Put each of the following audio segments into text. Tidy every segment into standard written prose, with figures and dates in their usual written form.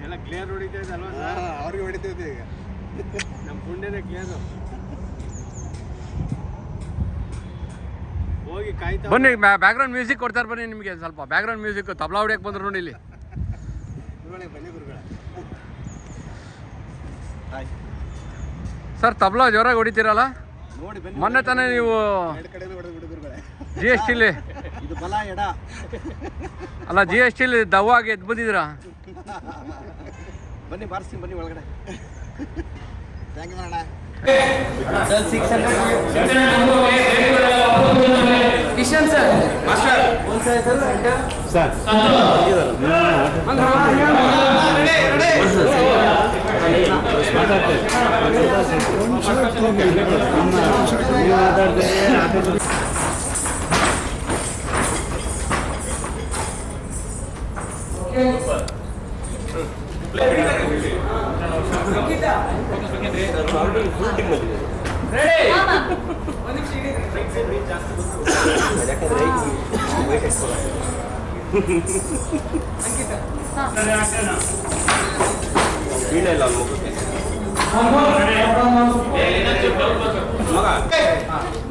ಎಲ್ಲ ಕ್ಲಿಯರ್ ಹೊಡಿತಾ ಇದೆ ಅಲ್ವಾ ಸರ್? ಅವ್ರಿಗೆ ಹೊಡಿತೈತೆ ಈಗ. ನಮ್ಮ ಪುಣ್ಯನೇ ಕ್ಲಿಯರು. ಹೋಗಿ ಕಾಯ್ತಾ ಬನ್ನಿ, ಬ್ಯಾಕ್ಗ್ರೌಂಡ್ ಮ್ಯೂಸಿಕ್ ಕೊಡ್ತಾರೆ ಬನ್ನಿ. ನಿಮಗೆ ಸ್ವಲ್ಪ ಬ್ಯಾಕ್ಗ್ರೌಂಡ್ ಮ್ಯೂಸಿಕ್ ತಬಲಾ ಹೊಡಿಯಕ್ಕೆ ಬಂದ್ರು ನೋಡಿ ಇಲ್ಲಿ. ಬನ್ನಿ ಗುರುಗಳೇ. ಸರ್ ತಬಲಾ ಜೋರಾಗಿ ಹೊಡಿತೀರಲ್ಲ? ನೋಡಿ ಬನ್ನಿ. ಮೊನ್ನೆ ತಾನೇ ನೀವು ಎರಡು ಕಡೆನೂ ಹೊಡೆದು ಗುರುಗಳೇ. GST ಇದು ಬಲ ಎಡ ಅಲ್ಲ, GST ದವ್ವಾಗಿ ಎದ್ದು ಬಂದಿದ್ದೀರಾ? ಬನ್ನಿ ಬಾರಿಸ್ತೀನಿ ಬನ್ನಿ ಒಳಗಡೆ. ಥ್ಯಾಂಕ್ ಯು ಅಣ್ಣ. ಕಿಶನ್ ಸರ್ ಮಾಸ್ಟರ್ ಸರ್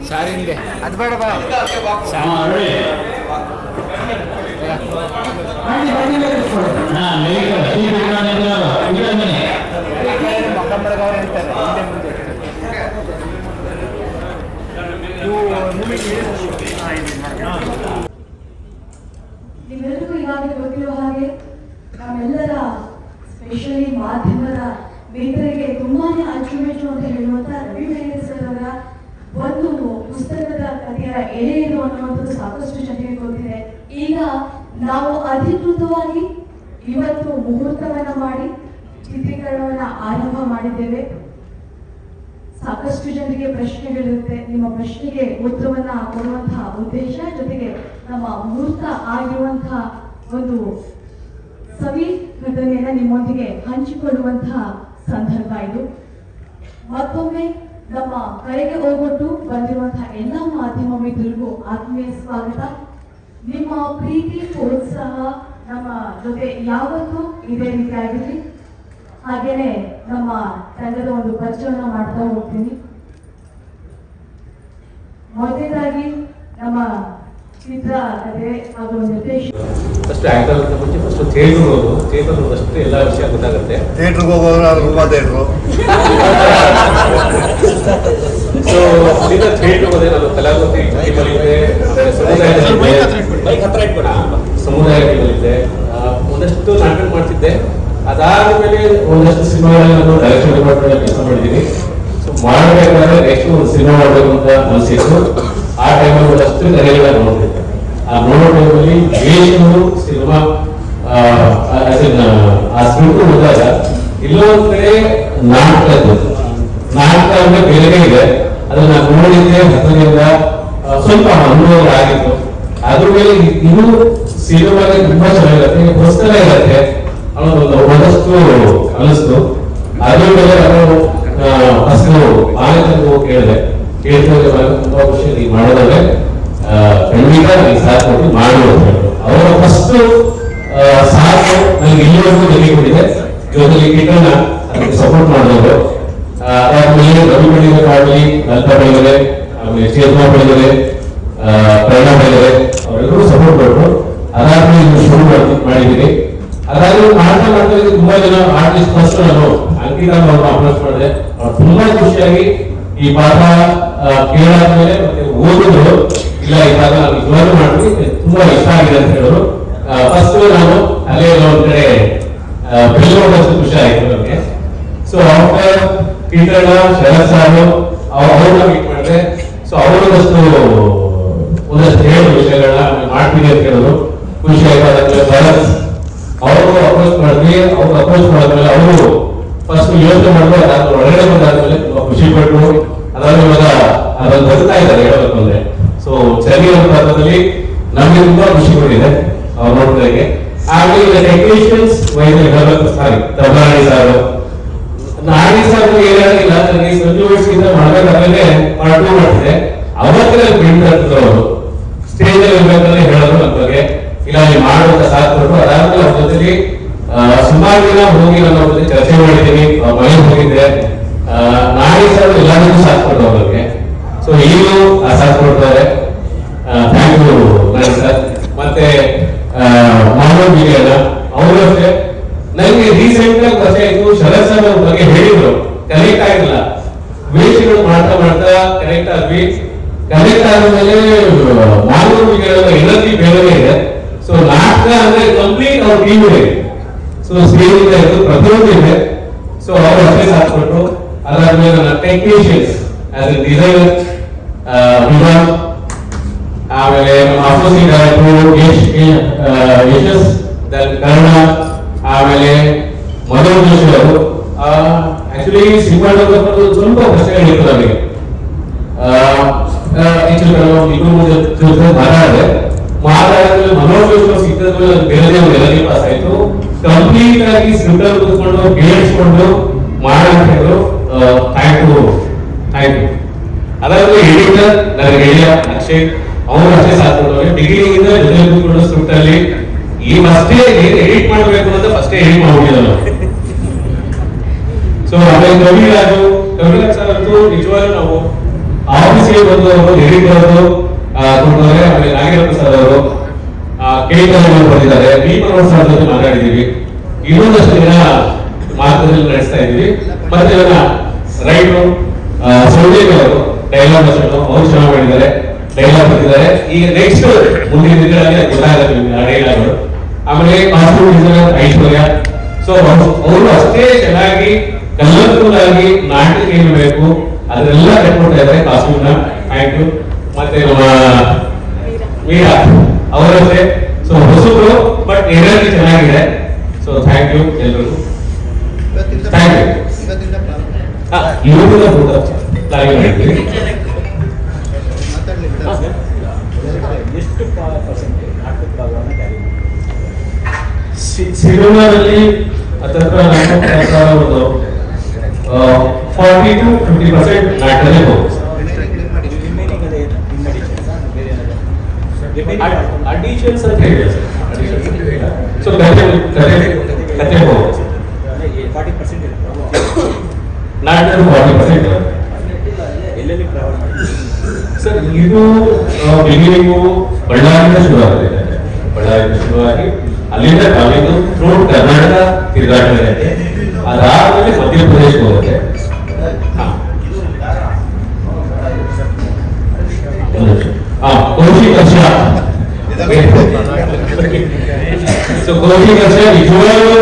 ಸಾರಿಂದೆ ಅದು ಬೇಡ ಬಾ ನಿಮ್ಮೆಲ್ಲರಿಗೂ ಈಗಾಗಲೇ ಗೊತ್ತಿರುವ ಹಾಗೆ ನಮ್ಮೆಲ್ಲರ ಸ್ಪೆಷಲಿ ಮಾಧ್ಯಮದ ಮಿತ್ರರಿಗೆ ತುಂಬಾನೇ ಅಚ್ಚುಮೆಚ್ಚು ಅಂತ ಹೇಳುವಂತ ರವಿ ಮೇಘ ಸರ್ ಅವರ ಒಂದು ಪುಸ್ತಕದ ಕಥೆಯ ಎಳೆ ಏನು ಅನ್ನುವಂಥದ್ದು ಸಾಕಷ್ಟು ಜನರಿಗೆ ಗೊತ್ತಿದೆ. ಈಗ ನಾವು ಅಧಿಕೃತವಾಗಿ ಇವತ್ತು ಮುಹೂರ್ತವನ್ನ ಮಾಡಿ ಚಿತ್ರೀಕರಣವನ್ನ ಆರಂಭ ಮಾಡಿದ್ದೇವೆ. ಸಾಕಷ್ಟು ಜನರಿಗೆ ಪ್ರಶ್ನೆಗಳಿರುತ್ತೆ. ನಿಮ್ಮ ಪ್ರಶ್ನೆಗೆ ಉತ್ತರವನ್ನ ಕೊಡುವಂತಹ ಉದ್ದೇಶ ಜೊತೆಗೆ ನಮ್ಮ ಮುಹೂರ್ತ ಆಗಿರುವಂತಹ ಒಂದು ಸವಿ ಘಟನೆಯನ್ನ ನಿಮ್ಮೊಂದಿಗೆ ಹಂಚಿಕೊಳ್ಳುವಂತಹ ಸಂದರ್ಭ ಇದು. ಮತ್ತೊಮ್ಮೆ ನಮ್ಮ ಕರೆಗೆ ಹೋಗೊಟ್ಟು ಬಂದಿರುವಂತಹ ಎಲ್ಲ ಮಾಧ್ಯಮ ಮಿತ್ರರಿಗೂ ಆತ್ಮೀಯ ಸ್ವಾಗತ. ನಿಮ್ಮ ಪ್ರೀತಿ ಪ್ರೋತ್ಸಾಹ ನಮ್ಮ ಜೊತೆ ಯಾವತ್ತೂ ಇದೇ ರೀತಿಯಾಗಿರಲಿ. ಹಾಗೇನೆ ನಮ್ಮ ತಂಡದ ಒಂದು ಪರಿಚಯವನ್ನು ಮಾಡ್ತಾ ಹೋಗ್ತೀನಿ. ಮೊದಲನೇದಾಗಿ ನಮ್ಮ ಚಿತ್ರ ಕಥೆ ಹಾಗೂ ನಿರ್ದೇಶಕ ಫಸ್ಟ್ ಆ್ಯಕ್ಟರ್ ಅಂತ ಮುಂಚೆ ಫಸ್ಟ್ ಥಿಯೇಟ್ರ್ ಹೋಗೋದು. ಥಿಯೇಟ್ರ್ ಹೋದಷ್ಟು ಎಲ್ಲ ವಿಷಯ ಗೊತ್ತಾಗುತ್ತೆ. ಥಿಯೇಟ್ರಿಗೆ ಹೋಗೋರು ಅದು ರೂಪಾ ಥಿಯೇಟ್ರು. ಸೊ ಈಗ ಥಿಯೇಟ್ರ್ ಹೋದೆ ನಾನು ಕಲಾಕೃತಿ ಟೀಮಲ್ಲಿದ್ದೆ, ಸಮುದಾಯ ಟೀಮಲ್ಲಿದ್ದೆ, ಒಂದಷ್ಟು ನಾಟಕ ಮಾಡ್ತಿದ್ದೆ. ಅದಾದಮೇಲೆ ಒಂದಷ್ಟು ಸಿನಿಮಾಗಳಲ್ಲಿ ನಾನು ಡೈರೆಕ್ಷನ್ ಡಿಪಾರ್ಟ್ಮೆಂಟ್ ಕೆಲಸ ಮಾಡಿದ್ದೀನಿ. ಸೊ ಮಾಡಬೇಕಾದ್ರೆ ನೆಕ್ಸ್ಟ್ ಒಂದು ಸಿನಿಮಾ ಮಾಡಬೇಕು ಅಂತ ಅನಿಸಿತ್ತು. ಆ ಟೈಮಲ್ಲಿ ಒಂದಷ್ಟು ಕರೆಗಳನ್ನ ನೋಡ್ತಿದ್ದೆ. ಆ ನೋಡೋ ಟೈಮಲ್ಲಿ ಬೇಷರು ಸಿನಿಮಾ ಆ ಸ್ಕ್ರಿಪ್ಟ್ ಹೋದಾಗ ಇಲ್ಲೊಂದ್ ಕಡೆ ನಾಟಕ ಅಂದ್ರೆ ಬೇರೆ ಇದೆ. ಅದನ್ನ ನೋಡಿದ್ದೆ ಹತ್ತನೆಯಿಂದ ಸ್ವಲ್ಪ ಅನುಭವ ಆಗಿತ್ತು. ಅದ್ರ ಮೇಲೆ ಇದು ಸಿನಿಮಾಗೆ ತುಂಬಾ ಚೆನ್ನಾಗಿರುತ್ತೆ, ಪುಸ್ತಕ ಇರುತ್ತೆ ಅನ್ನೋದೊಂದು ಒಂದಷ್ಟು ಅನಿಸ್ತು. ಅದ್ರ ಮೇಲೆ ನಾನು ಫಸ್ಟ್ ಆನಂದ ಕೇಳಿದೆ. ಕೇಳಿದ್ರೆ ತುಂಬಾ ಖುಷಿ ನೀವು ಮಾಡೋದಾದ್ರೆ ಖಂಡಿತ ನೀವು ಸಾಥ್ ಕೊಟ್ಟು ಮಾಡು ಅಂತ ಹೇಳಿದ್ರು. ಅವರ ಫಸ್ಟ್ ಸಾಥ್ ನನಗೆ ಇಲ್ಲಿವರೆಗೂ ಜೊತೆಗೆ ಕೊಟ್ಟಿದೆ. ಜೊತೆಗೆ ಕಿಟ್ಟನ್ನ ಅದಕ್ಕೆ ಸಪೋರ್ಟ್ ಮಾಡಿದವರು. ಅದಾದ್ಮೇಲೆ ರವಿ ಬೆಳಿಗ್ಗೆ ಮಾಡಲಿ, ಲಲಿತಾ ಬೆಳಿಗ್ಗೆ, ಆಮೇಲೆ ಚೇತನಾ ಬೆಳಿಗ್ಗೆ, ಪ್ರೇರಣಾ ಬೆಳಿಗ್ಗೆ ಅವರೆಲ್ಲರೂ ಸಪೋರ್ಟ್ ಕೊಟ್ಟರು. ಅದಾದ್ಮೇಲೆ ಇದು ಶುರು ಮಾಡಿದ್ದೀರಿ. ಅದಾದ್ಮೇಲೆ ಮಾಡ್ತಾ ತುಂಬಾ ಜನ ಆರ್ಟಿಸ್ಟ್ ಫಸ್ಟ್ ನಾನು ಅಂಕಿತ ಅವ್ರನ್ನ ಅಪ್ರೋಚ್ ಮಾಡಿದೆ. ಅವ್ರು ತುಂಬಾ ಖುಷಿಯಾಗಿ ಈ ಪಾಠ ಕೇಳಾದ್ಮೇಲೆ ಮತ್ತೆ ಓದಿದ್ರು. ಇಲ್ಲ ಈ ಪಾಠ ನಾನು ನಿಜವಾಗ್ಲೂ ಮಾಡ್ತೀನಿ, ತುಂಬಾ ಇಷ್ಟ ಆಗಿದೆ ಅಂತ ಹೇಳಿದ್ರು. ಫಸ್ಟ್ ನಾನು ಅಲ್ಲೇ ಒಂದ್ ಕಡೆ ಬೆಲ್ಲೋದಷ್ಟು ಖುಷಿ ಆಯ್ತು ನನಗೆ. ಸೊ ಅವ್ರ ಕಿಟ್ಟಣ್ಣ, ಶರತ್ ಸಾರು ಅವ್ರನ್ನ ಮೀಟ್ ಮಾಡಿದೆ. ಸೊ ಅವರದಷ್ಟು ಒಂದಷ್ಟು ಹೇಳೋ ವಿಷಯಗಳನ್ನ ಮಾಡ್ತೀನಿ ಅಂತ ಹೇಳಿದ್ರು. ಖುಷಿ ಆಯ್ತು. ಅದಾದ್ಮೇಲೆ ಭರತ್ ಅವರು ಅಪ್ರೋಚ್ ಮಾಡಿದ್ವಿ. ಅವ್ರು ಅಪ್ರೋಚ್ ಮಾಡಿದ್ಮೇಲೆ ಅವರು ಫಸ್ಟ್ ಯೋಚನೆ ಮಾಡಿದ್ರು. ಅದಾದ್ಮೇಲೆ ಒಳಗಡೆ ಬಂದಾದ್ಮೇಲೆ ತುಂಬಾ ಖುಷಿ ಪಟ್ಟು ಅದಾದ್ಮೇಲೆ ಇವಾಗ ಅದನ್ನು ಬರ್ತಾ ಇದ್ದಾರೆ ಹೇಳಬೇಕು ಅಂದ್ರೆ. ಸೊ ಚಳಿ ಅನುಪಾತದಲ್ಲಿ ನಮ್ಗೆ ತುಂಬಾ ಖುಷಿ ಪಟ್ಟಿದೆ ಅವ್ರು ನೋಡಿದಾಗೆ. ಆಮೇಲೆ ಈಗ ಟೆಕ್ನಿಷಿಯನ್ಸ್ ಸಾರಿ ತಬಲಾಡಿ ಸಾರು ನಾಡಿ ಸಾರು ಏನಾಗಿಲ್ಲ. ನನಗೆ ಸಂಜು ವಯಸ್ಸಿಂದ ಮಾಡಬೇಕಾದ್ರೆ ಪಾರ್ಟ್ 2 ಮಾಡ್ತಿದ್ದೆ. ಅವತ್ತಿನ ಪ್ರಿಂಟ್ ಆಗ್ತದೆ. ಅವರು ಸ್ಟೇಜ್ ಅಲ್ಲಿ ಇರ್ಬೇಕಾದ್ರೆ ಹೇಳೋದು ನನ್ನ ಬಗ್ಗೆ ಇಲ್ಲ ನೀವು ಮಾಡುವಂತ ಸಾಥ್ ಕೊಟ್ಟು. ಅದಾದ್ಮೇಲೆ ಅವ್ರ ಜೊತೆಲಿ ಸುಮಾರು ದಿನ ಹೋಗಿ ನಾನು ಅವ್ರ ಜೊತೆ ಚರ್ಚೆ ಮಾಡಿದ್ದೀನಿ, ಮನೆಗೆ ಹೋಗಿದ್ದೆ. ನಾಳೆ ಸರ್ ಎಲ್ಲರಿಗೂ ಸಾಥ್ ಕೊಟ್ಟರು ಅವ್ರಿಗೆ. ಸೊ ಈಗಲೂ ಸಾಥ್ ಕೊಡ್ತಾರೆ. ಥ್ಯಾಂಕ್ ಯು ನಾಳೆ ಸರ್. ಮತ್ತೆ ಮಹಮ್ಮದ್ ಬಿರಿಯಾನ ಅವರು ಅಷ್ಟೇ. ನನಗೆ ರೀಸೆಂಟ್ ಆಗಿ ವರ್ಷ ಆಯ್ತು, ಶರತ್ ಸರ್ ಅವ್ರ ಬಗ್ಗೆ ಹೇಳಿದ್ರು, ಕನೆಕ್ಟ್ ಆಗಿಲ್ಲ. ವೇಷಗಳು ಮಾಡ್ತಾ ಮಾಡ್ತಾ ಕನೆಕ್ಟ್ ಆದ್ವಿ. ಕನೆಕ್ಟ್ ಆದ್ಮೇಲೆ ಮಹಮ್ಮದ್ ಬಿರಿಯಾನ ಎನರ್ಜಿ ಬೇರೆ ಇದೆ. ಸೊ ನಾಟಕ ಅಂದ್ರೆ ಕಂಪ್ಲೀಟ್ ಅವ್ರ ಟೀಮ್ ಇದೆ. ಸೊ ಸ್ಟೇಜ್ ಇದೆ, ಪ್ರತಿಯೊಂದು ಇದೆ. ಸೊ ಅವರು ಅಷ್ಟೇ ಸಾಥ್ ಕೊಟ್ಟರು. ಅದಾದ್ಮೇಲೆ ನನ್ನ technicians as A designer Vidhan, ಆಮೇಲೆ ನಮ್ಮ ಅಸೋಸಿಯೇಟ್ ಡೈರೆಕ್ಟರ್ ಯಶಸ್ ಕನ್ನಡ, ಆಮೇಲೆ ಮನೋಜ್ ಜೋಶಿ ಅವರು. ಆಕ್ಚುಲಿ ಸಿನಿಮಾಟೋಗ್ರಾಫರ್ ಸ್ವಲ್ಪ ಕಷ್ಟಗಳಿತ್ತು ನನಗೆ. ಮಾತಾಡಿದ್ರೆ ಮನೋಜ್ ಜೋಶಿ ಸಿಕ್ಕಿದ್ರೆ ಬೇರೆ ಎಲ್ಲರಿಗೂ ಪಾಸ್ ಆಯ್ತು. ಕಂಪ್ಲೀಟ್ ಆಗಿ ಸ್ಕ್ರಿಪ್ಟರ್ ಕೂತ್ಕೊಂಡು ಕೇಳಿಸ್ಕೊಂಡು ಮಾಡಂತ ಹೇಳಿದ್ರು. Thank you. ಅದಾದ್ಮೇಲೆ ಎಡಿಟರ್ ನನಗೆ ಗೆಳೆಯ ಅಕ್ಷಯ್, ಅವರು ಅಷ್ಟೇ ಸಾಥ್ ಕೊಟ್ಟವ್ರೆ. ಬಿಗಿನಿಂಗ್ ಇಂದ ಜೊತೆ ಕೂತ್ಕೊಂಡು ಸ್ಕ್ರಿಪ್ಟ್ ಅಲ್ಲಿ ಈ ಫಸ್ಟೇ ಎಡಿಟ್ ಮಾಡಬೇಕು ಅಂತ ಫಸ್ಟೇ ಎಡಿಟ್ ಮಾಡ್ಬಿಟ್ಟಿದ್ದಲ್ಲ. ಸೊ ಆಮೇಲೆ ಕವಿರಾಜ್ ಸರ್ ಅಂತೂ ನಿಜವಾಗ್ಲೂ ನಾವು ಆಫೀಸ್ಗೆ ಬಂದು ಅವರು ಎಡಿಟರ್ ಅವರು ಕೊಟ್ಟವ್ರೆ. ಆಮೇಲೆ ನಾಗೇಂದ್ರ ಸರ್ ಅವರು ಬಂದಿದ್ದಾರೆ. ಮನೋಹರ್ ಸರ್ ಜೊತೆ ಮಾತಾಡಿದೀವಿ. ಇನ್ನೊಂದಷ್ಟು ದಿನ ಮಾತುಕತೆ ನಡೆಸ್ತಾ ಇದೀವಿ. ಮತ್ತೆ ರೈಟರು ಸೌದೇವ್ ಅವರು ಡೈಲಾಗ್ ಅವರು ಚೆನ್ನಾಗಿ ಮಾಡಿದ್ದಾರೆ, ಡೈಲಾಗ್ ಬರ್ತಿದ್ದಾರೆ. ಈಗ ನೆಕ್ಸ್ಟ್ ಮುಂದಿನ ದಿನಗಳಲ್ಲಿ ಗೊತ್ತಾಗುತ್ತೆ ಆ ಡೈಲಾಗ್ಗಳು. ಆಮೇಲೆ ಕಾಸ್ಟ್ಯೂಮ್ ಡಿಸೈನರ್ ಐಶ್ವರ್ಯ. ಸೊ ಅವರು ಅಷ್ಟೇ ಚೆನ್ನಾಗಿ ಕಲರ್ಫುಲ್ ಆಗಿ ನಾಟಕ ಏನು ಬೇಕು ಅದನ್ನೆಲ್ಲ ಕಟ್ಕೊಡ್ತಾ ಇದ್ದಾರೆ ಕಾಸ್ಟ್ಯೂಮ್ ನ. Thank you. ಮತ್ತೆ ನಮ್ಮ ಮೀರಾ ಅವರಷ್ಟೇ. ಸೊ ಹೊಸಬ್ರು ಬಟ್ ಎನರ್ಜಿ ಚೆನ್ನಾಗಿದೆ. ಸೊ ಥ್ಯಾಂಕ್ ಯು ಎಲ್ರಿಗೂ. Thank you. ಇವತ್ತಿನ ಪ್ಲಾನಿಂಗ್ ಮಾಡಿದ್ವಿ. ಸಿನಿಮಾದಲ್ಲಿ ಹತ್ತಿರ ಒಂದು 40 to 50% ನಾಟಕನೇ ಹೋಗುತ್ತೆ. ಅಡಿಷನ್ಸ್ ಅಂತ ಹೇಳಿದೆ ಸರ್. ಸೊ ಕತೆ ಹೋಗುತ್ತೆ. ನಾಟಕ 40% ಸರ್. ಇದು ಬಿಗಿನಿಂಗು ಬಳ್ಳಾರಿಯಿಂದ ಶುರುವಾಗಿದೆ. ಬಳ್ಳಾರಿಯಿಂದ ಶುರುವಾಗಿ ಅಲ್ಲಿಂದ ಕಾಲೇಜು ಥ್ರೂಟ್ ಕರ್ನಾಟಕ ತಿರುಗಾಟವಿರುತ್ತೆ. ಅದಾದ್ಮೇಲೆ ಮಧ್ಯಪ್ರದೇಶ ಹೋಗುತ್ತೆ. ಕೌಶಿಕ್ ಹರ್ಷ. ಸೊ ಕೌಶಿಕ್ ಹರ್ಷ ನಿಜವಾಗ್ಲೂ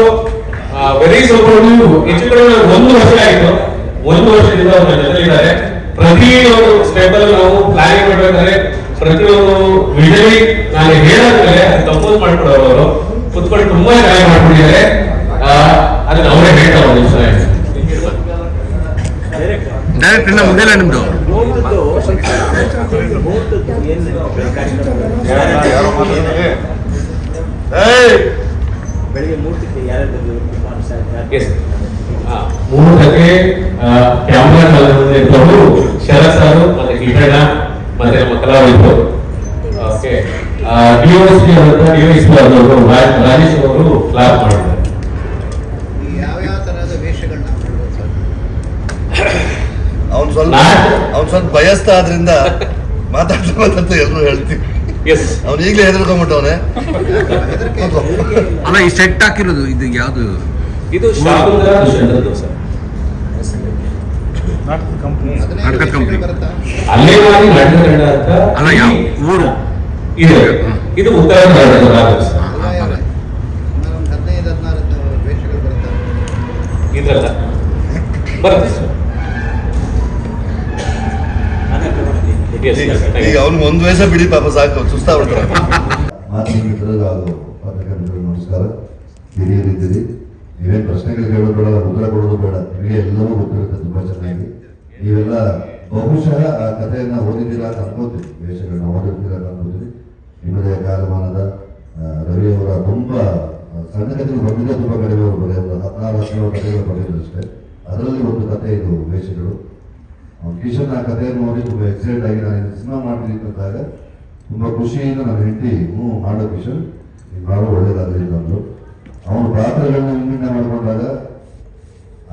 ವೆರಿ ಸಪೋರ್ಟಿವ್. ಹೆಚ್ಚು ಕಡೆ 1 ವರ್ಷ ಆಯಿತು. 1 ವರ್ಷದಿಂದ ಅವ್ರ ಜೊತೆ ಇದ್ದಾರೆ. ಪ್ರತಿಯೊಂದು ಸ್ಟೆಪ್ ಅಲ್ಲಿ ನಾವು ಪ್ಲಾನಿಂಗ್ ಮಾಡ್ಬೇಕಾದ್ರೆ ಪ್ರತಿಯೊಂದು ವಿಷಯ ನಾನು ಹೇಳಾದ್ಮೇಲೆ ಕಂಪೋಸ್ ಮಾಡ್ಕೊಡೋರು ಅವರು ಕುತ್ಕೊಂಡು ತುಂಬಾ ಚೆನ್ನಾಗಿ ಮಾಡ್ಕೊಂಡಿದ್ದಾರೆ. ಅದನ್ನ ಅವರೇ ಹೇಳ್ತಾರೆ. ಒಂದು ನಿಮಿಷ ಡೈರೆಕ್ಟ್ ಇಲ್ಲ ಮುಂದೆ ನಿಮ್ದು ಬೆಳಿಗ್ಗೆ 3 ಮೂರಕ್ಕೆ ಕ್ಯಾಮ್ರಾ ಇರ್ಬೋದು. ಶರತ್ ಸಾರು ಮತ್ತೆ ಕಿರಣ ಮತ್ತೆ ನಮ್ಮ ಕಲಾವಿದರು. ಓಕೆ, ಡಿಒಎಸ್ಪಿ ಅವರು ರಾಜೇಶ್ ಅವರು ಕ್ಲಾಸ್ ಮಾಡಿದ್ದಾರೆ. ಯಾವ ತರಹದ ವೇಷಗಳನ್ನ ಮಾಡ್ಬೋದು ಸರ್? ಅವ್ನು ಸ್ವಲ್ಪ ಭಯಸ್ಥ ಆದ್ರಿಂದ ಮಾತಾಡ್ತಾ ಎಲ್ಲರೂ ಹೇಳ್ತೀವಿ. ಅವ್ನು ಈಗಲೇ ಹೆದರ್ಕೊಂಡ್ಬಿಟ್ಟವನೆ. ಅಲ್ಲ, ಈ ಸೆಟ್ ಹಾಕಿರೋದು ಇದು ಯಾವುದು? ಇದು ಶಾಪುರದ ಸರ್. ನಾಟಕ ಕಂಪನಿ ಅಲ್ಲೇ ಮಾಡಿ ನಾಟಕ ತಂಡ ಅಂತ. ಅಲ್ಲ, ಯಾವ ಊರು ಇದೆ? ಇದು ಉತ್ತರ ಕರ್ನಾಟಕದ ರಾಜ್ಯ. 15-16 ವೇಷಗಳು ಬರುತ್ತೆ ಇದ್ರಲ್ಲ ಬರುತ್ತೆ ಸರ್. ಈಗ ಅವ್ನು 1 ವಯಸ್ಸ ಬಿಡಿ ಪಾಪ, ಸಾಕು, ಸುಸ್ತಾಗ್ಬಿಡ್ತಾರೆ. ಪತ್ರಕರ್ತರು ನಮಸ್ಕಾರ. ಹಿರಿಯರಿದ್ದೀರಿ, ನೀವೇನು ಪ್ರಶ್ನೆಗಳು ಕೇಳೋದು ಬೇಡ, ಉತ್ತರ ಕೊಡೋದು ಬೇಡ, ನಿಮಗೆ ಎಲ್ಲವೂ ಗೊತ್ತಿರುತ್ತೆ ತುಂಬ ಚೆನ್ನಾಗಿ. ನೀವೆಲ್ಲ ಬಹುಶಃ ಆ ಕಥೆಯನ್ನು ಓದಿದ್ದೀರಾ ಅಂತ ಅನ್ಕೋತೀವಿ, ವೇಷಗಳನ್ನ ಓದಿರ್ತೀರಾ ಅಂತ ಅನ್ಕೋತೀವಿ. ನಿಮ್ಮದೇ ಕಾಲಮಾನದ ರವಿಯವರ ತುಂಬ ಸಣ್ಣ ಕಥೆಗಳು ಬಂದಿದೆ, ತುಂಬ ಕಡಿಮೆ ಅವರು ಬರೆಯೋದು 16-17 ಕಥೆಗಳು ಬರೆಯೋದು ಅಷ್ಟೇ. ಅದರಲ್ಲಿ ಒಂದು ಕಥೆ ಇದು ವೇಷಗಳು. ಕಿಶನ್ ಆ ಕಥೆಯನ್ನು ನೋಡಿ ತುಂಬ ಎಕ್ಸೈಟ್ ಆಗಿ ನಾನು ಸಿನಿಮಾ ಮಾಡ್ತೀನಿ ಅಂದಾಗ ತುಂಬ ಖುಷಿಯಿಂದ ನನ್ನ ಹೆಂಡತಿ ಮಾಡೋ ಕಿಶನ್ ನೀನು ಮಾಡೋ ಒಳ್ಳೇದಾಗಲಿ ಅಂದರು. ಅವನು ಪಾತ್ರಗಳನ್ನ ನಿರ್ಣಯ ಮಾಡಿಕೊಂಡಾಗ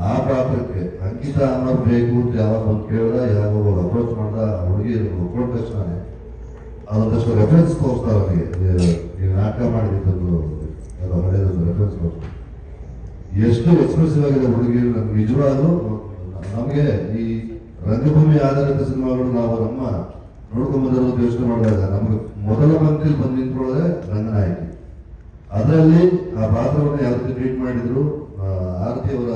ಆ ಪಾತ್ರಕ್ಕೆ ಅಂಕಿತ ಅನ್ನೋರು ಬೇಕು ಅಂತ ಯಾವಾಗ ಒಂದು ಕೇಳ್ದ, ಯಾವಾಗ ಅಪ್ರೋಚ್ ಮಾಡ್ದ, ಹುಡುಗಿ ಒಪ್ಕೊಂಡ ತಕ್ಷಣ ಅದೊಂದಷ್ಟು ರೆಫರೆನ್ಸ್ ತೋರಿಸ್ತಾರೆ ಅವನಿಗೆ. ನೀವು ನಾಟಕ ಮಾಡಿದ್ದು ಎಲ್ಲ ಹಳೆಯದೊಂದು ರೆಫರೆನ್ಸ್ ತೋರಿಸ್ತಾರೆ. ಎಷ್ಟು ಎಕ್ಸ್ಪ್ರೆಸಿವ್ ಆಗಿದೆ ಹುಡುಗಿ. ನಮ್ಗೆ ನಿಜವಾಗ್ಲೂ ನಮಗೆ ಈ ರಂಗಭೂಮಿ ಆಧಾರಿತ ಸಿನಿಮಾಗಳು ನಾವು ನಮ್ಮ ನೋಡ್ಕೊಂಬಂದಿರೋದು ಯೋಚನೆ ಮಾಡಿದಾಗ ನಮ್ಗೆ ಮೊದಲ ಪಂಕ್ತಿಯಲ್ಲಿ ಬಂದು ನಿಂತ್ಕೊಳ್ಳೋದೇ ರಂಗನಾಯಕಿ. ಅದರಲ್ಲಿ ಆ ಪಾತ್ರವನ್ನು ಯಾವ ರೀತಿ ಟ್ರೀಟ್ ಮಾಡಿದ್ರು ಆರತಿ ಅವರ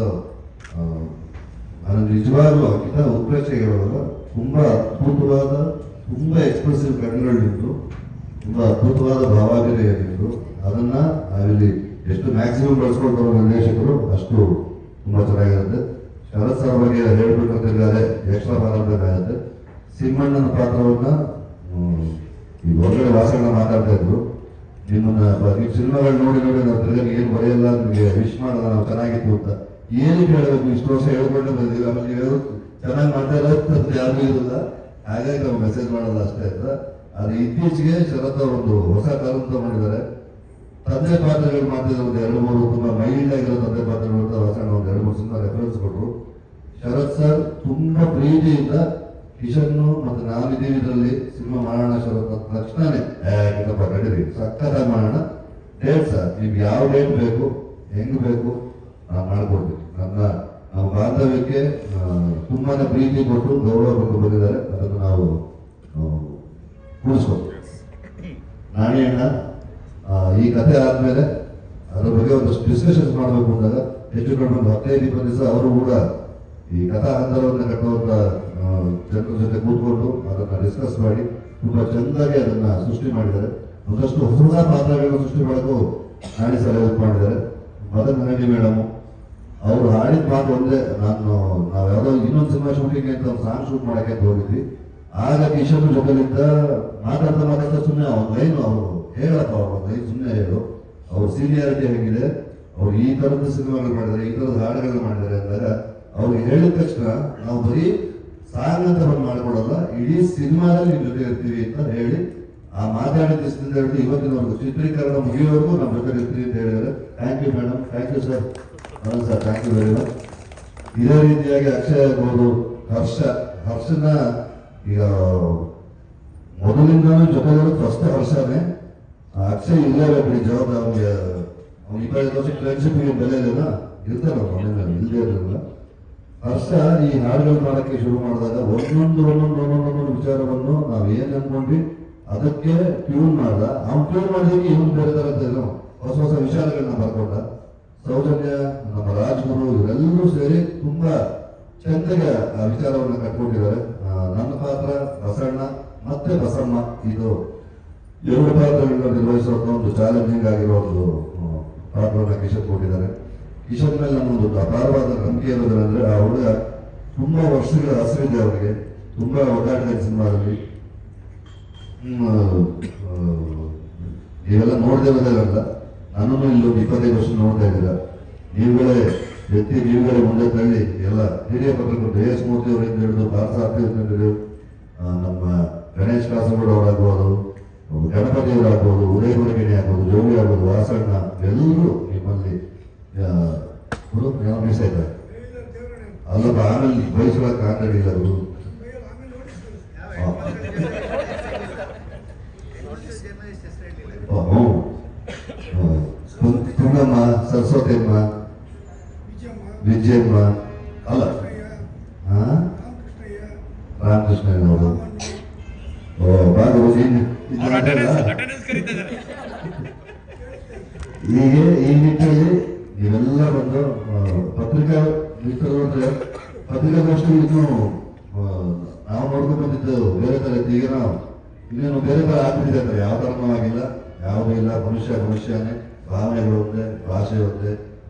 ನಿಜವಾಗ್ಲೂ ಅಂಕಿತ ಉತ್ಪ್ರೇಕ್ಷೆಗೆ ಹೇಳೋಲ್ಲ, ತುಂಬಾ ಅದ್ಭುತವಾದ, ತುಂಬಾ ಎಕ್ಸ್ಪ್ರೆಸಿವ್ ಕಣ್ಣುಗಳಿದ್ದು, ತುಂಬಾ ಅದ್ಭುತವಾದ ಭಾವಾಭಿನಯಗಳಿದ್ದು, ಅದನ್ನ ನಾವಿಲ್ಲಿ ಎಷ್ಟು ಮ್ಯಾಕ್ಸಿಮಮ್ ಬಳಸ್ಕೊಳ್ತಾರೋ ನಿರ್ದೇಶಕರು ಅಷ್ಟು ತುಂಬಾ ಚೆನ್ನಾಗಿರುತ್ತೆ. ಶರತ್ ಸರ್ ಬಗ್ಗೆ ಹೇಳ್ಬೇಕಂತಿದ್ದಾರೆ, ಎಕ್ಸ್ಟ್ರಾ ಮಾತಾಡ್ಬೇಕಾಗತ್ತೆ. ಸಿಂಹಣ್ಣನ ಪಾತ್ರವನ್ನ ಈ ಹೊರಗಡೆ ವಾಸಗಳನ್ನ ಮಾತಾಡ್ತಾ ಇದ್ರು. ನಿಮ್ಮನ್ನ ನೀವು ಸಿನಿಮಾಗಳು ನೋಡಿ ನಾವು ತಿರುಗಿ ಏನು ಬರೆಯಲ್ಲ, ನಿಮಗೆ ವಿಶ್ ಮಾಡೋಣ, ನಾವು ಚೆನ್ನಾಗಿತ್ತು ಅಂತ ಏನಕ್ಕೆ ಹೇಳಬೇಕು? ಇಷ್ಟು ವರ್ಷ ಹೇಳ್ಕೊಂಡು ಬಂದಿಲ್ಲ, ಆಮೇಲೆ ನೀವು ಚೆನ್ನಾಗಿ ಮಾಡ್ತಾ ಇರೋದು ಯಾರಿಗೂ ಇರಲ್ಲ, ಹಾಗಾಗಿ ನಾವು ಮೆಸೇಜ್ ಮಾಡೋದು ಅಷ್ಟೇ ಅಂತ. ಆದ್ರೆ ಇತ್ತೀಚೆಗೆ ಶರತ್ ಒಂದು ಹೊಸ ಕಾಲಂ ತಗೊಂಡಿದ್ದಾರೆ. ತಂದೆ ಪಾತ್ರಗಳು ಮಾಡ್ತಿದ್ರು ಒಂದು 2-3 ತುಂಬಾ ಮೈಲ್ಡ್ ಆಗಿರೋ ತಂದೆ ಪಾತ್ರಗಳು ಅಂತ ಹೊಸ ಒಂದು 2-3 ಸಿನಿಮಾ ರೆಫರೆನ್ಸ್ ಕೊಟ್ಟರು. ಶರತ್ ಸರ್ ತುಂಬಾ ಪ್ರೀತಿಯಿಂದ ಕಿಶನ್ನು ಮತ್ತೆ ನಾವಿದ್ದೀವಿ ಇದರಲ್ಲಿ ಸಿನಿಮಾ ಮಾಡೋಣ ಶರತ್ ಅಂತ ತಕ್ಷಣನೇ ನಡೀರಿ ಸಕ್ಕತ್ತಾಗಿ ಮಾಡೋಣ, ಡೇಟ್ ಸರ್ ನಿಮ್ಗೆ ಯಾವ ಡೇಟ್ ಬೇಕು, ಹೆಂಗ್ ಬೇಕು ನಾವು ಮಾಡ್ಕೊಡ್ತೀವಿ. ನಮ್ಮ ಬಾಂಧವ್ಯಕ್ಕೆ ತುಂಬಾನೇ ಪ್ರೀತಿ ಕೊಟ್ಟು ಗೌರವ ಕೊಟ್ಟು ಬಂದಿದ್ದಾರೆ. ಅದನ್ನು ನಾವು ಕೂಡಿಸ್ಕೊಡ್ತೀವಿ. ನಾಣಿಯಣ್ಣ ಈ ಕಥೆ ಆದ್ಮೇಲೆ ಅದ್ರ ಬಗ್ಗೆ ಒಂದಷ್ಟು ಡಿಸ್ಕಷನ್ಸ್ ಮಾಡಬೇಕು ಅಂದಾಗ ಹೆಚ್ಚು ಕಡಿಮೆ 15-20 ದಿವಸ ಅವರು ಕೂಡ ಈ ಕಥಾ ಹಂತರವನ್ನು ಕಟ್ಟುವಂತ ಜನರ ಜೊತೆ ಕೂತ್ಕೊಂಡು ಅದನ್ನ ಡಿಸ್ಕಸ್ ಮಾಡಿ ತುಂಬಾ ಚೆಂದಾಗಿ ಅದನ್ನ ಸೃಷ್ಟಿ ಮಾಡಿದ್ದಾರೆ. ಒಂದಷ್ಟು ಹೊಸ ಪಾತ್ರಗಳನ್ನು ಸೃಷ್ಟಿ ಮಾಡೋಕ್ಕೂ ನಾಣಿ ಸಲಹೆ ಮಾಡಿದ್ದಾರೆ. ಮದನ್ ನಡಿ ಮೇಡಮ್ ಅವರು ಹಾಡಿದ ಮಾತು ಒಂದೇ. ನಾವು ಯಾವುದೋ ಇನ್ನೊಂದು ಸಿನಿಮಾ ಶೂಟಿಂಗ್ ಅಂತ ಒಂದು ಸಾಂಗ್ ಶೂಟ್ ಮಾಡಕ್ಕೆ ಅಂತ ಹೋಗಿದ್ವಿ. ಆಗ ಕಿಶನ್ ಜೊತೆಲಿದ್ದ ಮಾತಾಡ್ತಾ ಸುಮ್ಮನೆ ಅವ್ರ ಲೈನ್ ಅವರು ಹೇಳಪ್ಪ, ಅವ್ರ ಲೈನ್ ಸುಮ್ಮನೆ ಹೇಳು, ಅವ್ರ ಸೀನಿಯಾರಿಟಿ ಹೇಗಿದೆ, ಅವ್ರು ಈ ತರದ ಸಿನಿಮಾಗಳು ಮಾಡಿದ್ದಾರೆ, ಈ ತರದ ಹಾಡುಗಳು ಮಾಡಿದ್ದಾರೆ ಅಂದಾಗ ಅವ್ರಿಗೆ ಹೇಳಿದ ತಕ್ಷಣ ನಾವು ಬರೀ ಸಾಂಗ್ ಅಂತ ಬಂದು ಮಾಡ್ಕೊಡಲ್ಲ, ಇಡೀ ಸಿನಿಮಾದಲ್ಲಿ ನಿಮ್ ಜೊತೆ ಇರ್ತೀವಿ ಅಂತ ಹೇಳಿ ಆ ಮಾತಾಡಿದ ದಿವಸದಿಂದ ಹಿಡಿದು ಇವತ್ತಿನವರೆಗೂ ಚಿತ್ರೀಕರಣ ಮುಗಿಯೋವರೆಗೂ ನಮ್ಮ ಜೊತೆ ಇರ್ತೀವಿ ಅಂತ ಹೇಳಿದ್ದಾರೆ. Thank you madam, thank you sir. Sir thank you very much. ಇದೇ ರೀತಿಯಾಗಿ ಅಕ್ಷಯ್ ಆಗ್ಬೋದು, ಹರ್ಷನ ಈಗ ಮೊದಲಿಂದ ಜೊತೆಗಳು ಫಸ್ಟ್ ಹರ್ಷನೇ. ಅಕ್ಷಯ್ ಇರಲೇಬೇಕು ಈ ಜವಾಬ್ದಾರಿ. ಅವ್ನು 20 ವರ್ಷ ಫ್ರೆಂಡ್ಶಿಪ್ಗೆ ಬೆಲೆ ಇಲ್ಲ, ಇರ್ತಾರೆ ಅವ್ರು ಇಲ್ಲದೇ ಇರಲಿಲ್ಲ. ಹರ್ಷ ಈ ಹಾಡುಗಳು ಮಾಡಕ್ಕೆ ಶುರು ಮಾಡಿದಾಗ ಒಂದೊಂದು ವಿಚಾರವನ್ನು ನಾವು ಏನ್ ಅನ್ಕೊಂಡ್ವಿ ಅದಕ್ಕೆ ಟ್ಯೂನ್ ಮಾಡ್ದ. ಅವ್ನು ಟ್ಯೂನ್ ಮಾಡಿದಕ್ಕೆ ಇವನು ಬೇರೆ ತರ ಹೊಸ ವಿಚಾರಗಳನ್ನ ಬರ್ಕೊಂಡ. ಸೌಜನ್ಯ, ನಮ್ಮ ರಾಜ್ಗುರು ಇವರೆಲ್ಲರೂ ಸೇರಿ ತುಂಬಾ ಚೆಂದಾಗಿ ಆ ವಿಚಾರವನ್ನ ಕಟ್ಕೊಂಡಿದ್ದಾರೆ. ನನ್ನ ಪಾತ್ರ ಬಸಣ್ಣ ಮತ್ತೆ ಬಸಮ್ಮ, ಇದು 2 ಪಾತ್ರಗಳನ್ನ ನಿರ್ವಹಿಸುವಂತ ಒಂದು ಚಾಲೆಂಜಿಂಗ್ ಆಗಿರೋ ಒಂದು ಪಾತ್ರವನ್ನ ಕಿಶನ್ ಕೊಟ್ಟಿದ್ದಾರೆ. ಕಿಶನ್ ಮೇಲೆ ನನ್ನೊಂದು ಅಪಾರವಾದ ನಂಬಿಕೆ ಇರೋದಂದ್ರೆ ಆ ಹುಡುಗ ತುಂಬಾ ವರ್ಷಗಳ ಹಸಿವಿದೆ ಅವರಿಗೆ, ತುಂಬಾ ಓಡಾಡಿದ ಸಿನಿಮಾದಲ್ಲಿ. ನೀವೆಲ್ಲ ನೋಡದೇ ಇರೋದಲ್ಲ, ನನ್ನನ್ನು ಇಲ್ಲೊಂದು 25 ವರ್ಷ ನೋಡ್ತಾ ಇದ್ದೀರಾ. ನೀವುಗಳೇ ಎತ್ತಿ, ನೀವುಗಳೇ ಮುಂದೆ ತಳ್ಳಿ ಎಲ್ಲ ಹಿರಿಯ ಪತ್ರಕರ್ತರು AS ಮೂರ್ತಿ ಅವರಿಂದ ಹಿಡಿದು ಭಾರಸಾರ್ಥಿ ಹಿಡಿದು ನಮ್ಮ ಗಣೇಶ್ ಕಾಸರಗೋಡು ಅವರಾಗ್ಬೋದು, ಗಣಪತಿ ಅವರಾಗ್ಬೋದು, ಉದಯ ಹೊರಗಿಣಿ ಆಗ್ಬೋದು, ಜೋಗಿ ಆಗ್ಬೋದು, ವಾಸಣ್ಣ, ಎಲ್ಲರೂ ನಿಮ್ಮಲ್ಲಿ ಮಿಸ್ ಆಯ್ತಾರೆ. ಅಲ್ಲಪ್ಪ ಆಮೇಲೆ ಬಯಸೋಕೆ ಕಾಂತಾಡಿಲ್ಲ ಅವರು. ತುಂಗಮ್ಮ, ಸರಸ್ವತಿಯಮ್ಮ, ವಿಜಯಮ್ಮ, ಅಲ್ಲ ರಾಮಕೃಷ್ಣಯ್ಯನವರು. ಹೀಗೆ ಈ ನಿಟ್ಟಿನಲ್ಲಿ ನೀವೆಲ್ಲ ಬಂದು ಪತ್ರಿಕಾ ಮಿತ್ರರು ಅಂದ್ರೆ ಪತ್ರಿಕಾಗೋಷ್ಠಿ ಇನ್ನು ನಾವು ನೋಡ್ಕೊಂಡು ಬಂದಿದ್ದು ಬೇರೆ ತರ ಇತ್ತು. ಈಗ ನಾವು ಇನ್ನೇನು ಬೇರೆ ತರ ಆಗ್ಬಿಟ್ಟಿದೆ. ಯಾವ ತರನೂ ಆಗಿಲ್ಲ, ಯಾವುದೂ ಇಲ್ಲ. ಮನುಷ್ಯನೇ, ಭಾವನೆಗಳು ಒಂದೇ, ಭಾಷೆ ಒಂದೇ.